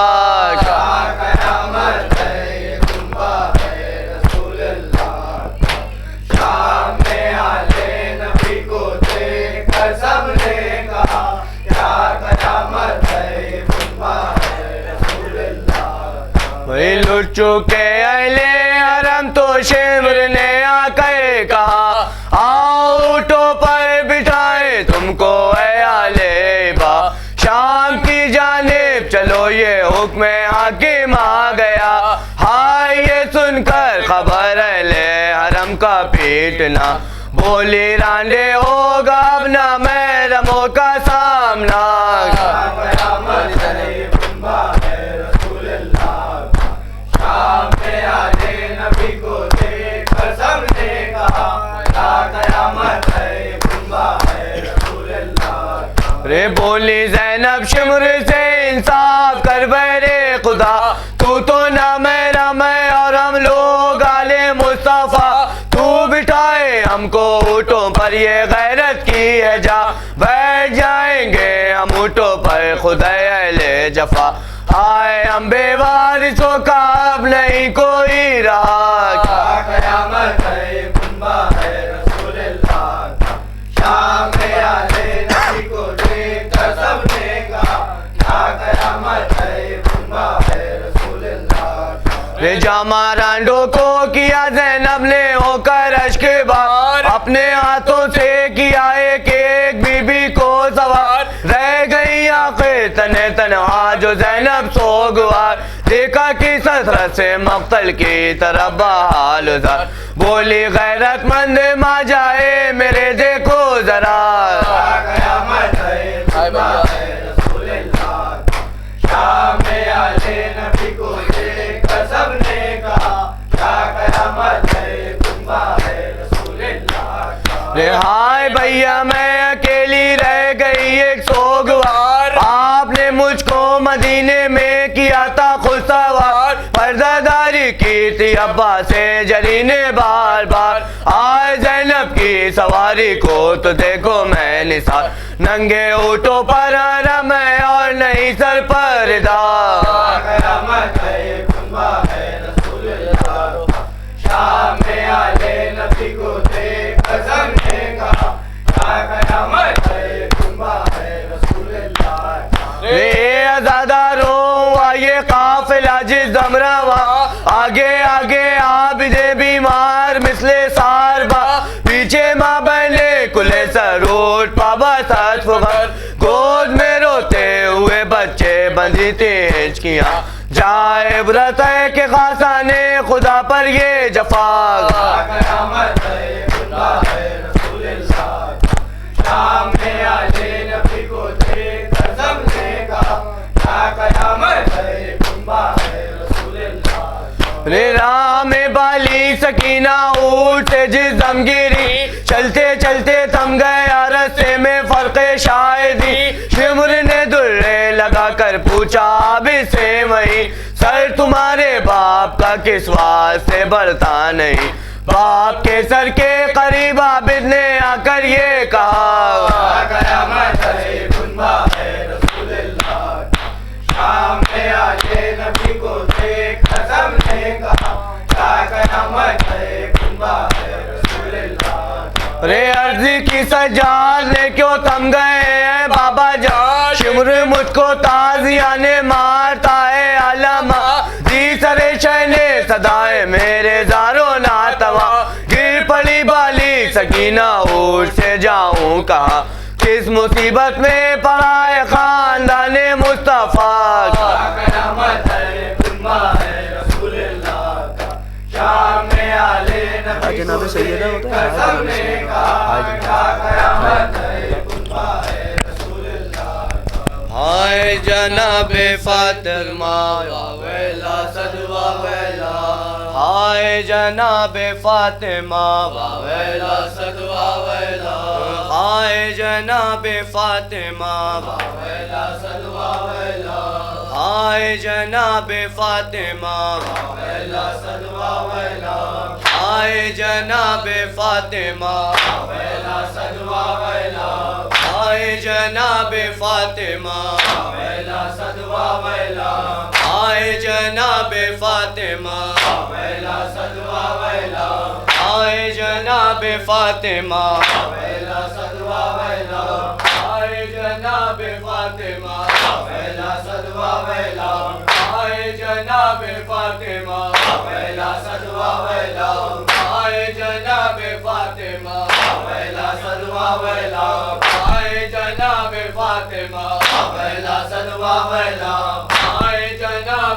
کیا قیامت ہے، یہ کنبہ ہے رسول اللہ کا، شام میں آلے نبی کو دیکھ کر سب نے کہا کیا قیامت ہے، یہ کنبہ ہے رسول اللہ کا، وہی لٹ چکے اہل حرم تو شمر نے آ کر کہا آؤ اٹھو پر بٹھائے تم کو اے آلے بولی رانڈے ہوگا اب نہ محرموں کا سامنا رے بولی زینب شمر سے انصاف کر بہرے خدا تو نہ محرم ہے اور ہم لوگ آل مصطفیٰ تو بٹھائے ہم کو اونٹوں پر یہ غیرت کی ہے جا بیٹھ جائیں گے ہم اونٹوں پر خدا اہل جفا آئے ہم بے وارثوں کا اب نہیں کوئی رہا قیامت ہے کنبہ ہے رسول اللہ کا شام میں آلے نبی کو دیکھ کر سب نے کہا کیا قیامت ہے کنبہ ہے رسول اللہ کا جامع رانڈوں کو کیا زینب نے ہو کر اشک بار اپنے ہاتھوں سے کیا ایک ایک بی بی کو سوار رہ گئی آنکھیں تنہ تنہا جو زینب سوگوار دیکھا کس حسرت سے مقتل کی طرف بحال زار بولی غیرت مند ماں جائے میرے دیکھو ذرا قیامت ہے رسول اللہ شام میں آلے نبی کو دیکھ کر سب نے کہا کیا قیامت ہے کنبہ ہے رسول اللہ رہائے بھیا میں اکیلی رہ گئی ایک سوگوار آپ نے مجھ کو مدینے میں کیا تھا خود سوار پردہ داری کی تھی ابا سے جری نے بار بار آئے زینب کی سواری کو تو دیکھو میں نثار ننگے اونٹوں پر حرم ہے اور نہیں سر پر دار قیامت ہے کنبہ ہے رسول اللہ شام میں آلے نبی کو دیکھ قسم نے کہا کیا قیامت ہے کنبہ ہے رسول اللہ رے ازادہ رو یہ قافلہ جس دم روا آگے آگے عابدے بیمار مثل ساربا پیچھے ماں بہنے کلے سروٹ پابا سچ فغر گود میں روتے ہوئے بچے بندھی تھی ہچکیاں جائے عبرت ہے کہ خاصانے خدا پر یہ جفا قیامت ہے کنبہ ہے رسول اللہ شام میں آلے نبی کو دیکھ کر سب نے کہا کیا قیامت ہے کنبہ ہے رسول اللہ رے رام بالی سکینہ اونٹ سے جس دم گیری چلتے چلتے تھم گئے رستے میں فرق شاہدی شمر نے درے لگا کر پوچھا اب سے وہی سر تمہارے باپ کا کس واسطے بڑھتا نہیں باپ کے سر کے قریب عابد نے آ کر یہ کہا قیامت ہے کنبہ ہے رسول اللہ شام میں آلے نبی کو دیکھ قسم نے کہا کیا قیامت ہے کنبہ ہے رسول اللہ رے عرضی کی سجاد نے کیوں تھم گئے ہیں بابا جان شمر مجھ کو تازیانے مارتا ہے علامہ دی سرے شہنے صدائے میرے زاروں ناتوا گر پڑی بالی سکینہ اونٹ سے جاؤں کہاں کس مصیبت میں پڑا ہے خاندان مصطفیٰ قیامت ہے کنبہ ہے رسول اللہ کا شام میں آلے نبی کو دیکھ کر سب نے کہا کیا قیامت ہے کنبہ ہے رسول اللہ کا ہائے جناب فاطمہ واویلا صدوا ویلا ہائے جناب فاطمہ واویلا صدوا ویلا ہائے جناب فاطمہ واویلا صدوا ویلا ہائے جناب فاطمہ واویلا صدوا ویلا ہائے جناب فاطمہ واویلا صدوا ویلا ہائے جناب فاطمہ واویلا صدوا ویلا ہائے جناب فاطمہ واویلا صدوا ویلا ہائے جناب فاطمہ واویلا صدوا ویلا ہائے جناب فاطمہ واویلا صدوا ویلا ہائے جناب فاطمہ واویلا صدوا ویلا ہائے جناب فاطمہ واویلا صدوا ویلا ہائے جناب فاطمہ واویلا صدوا ویلا ہائے جناب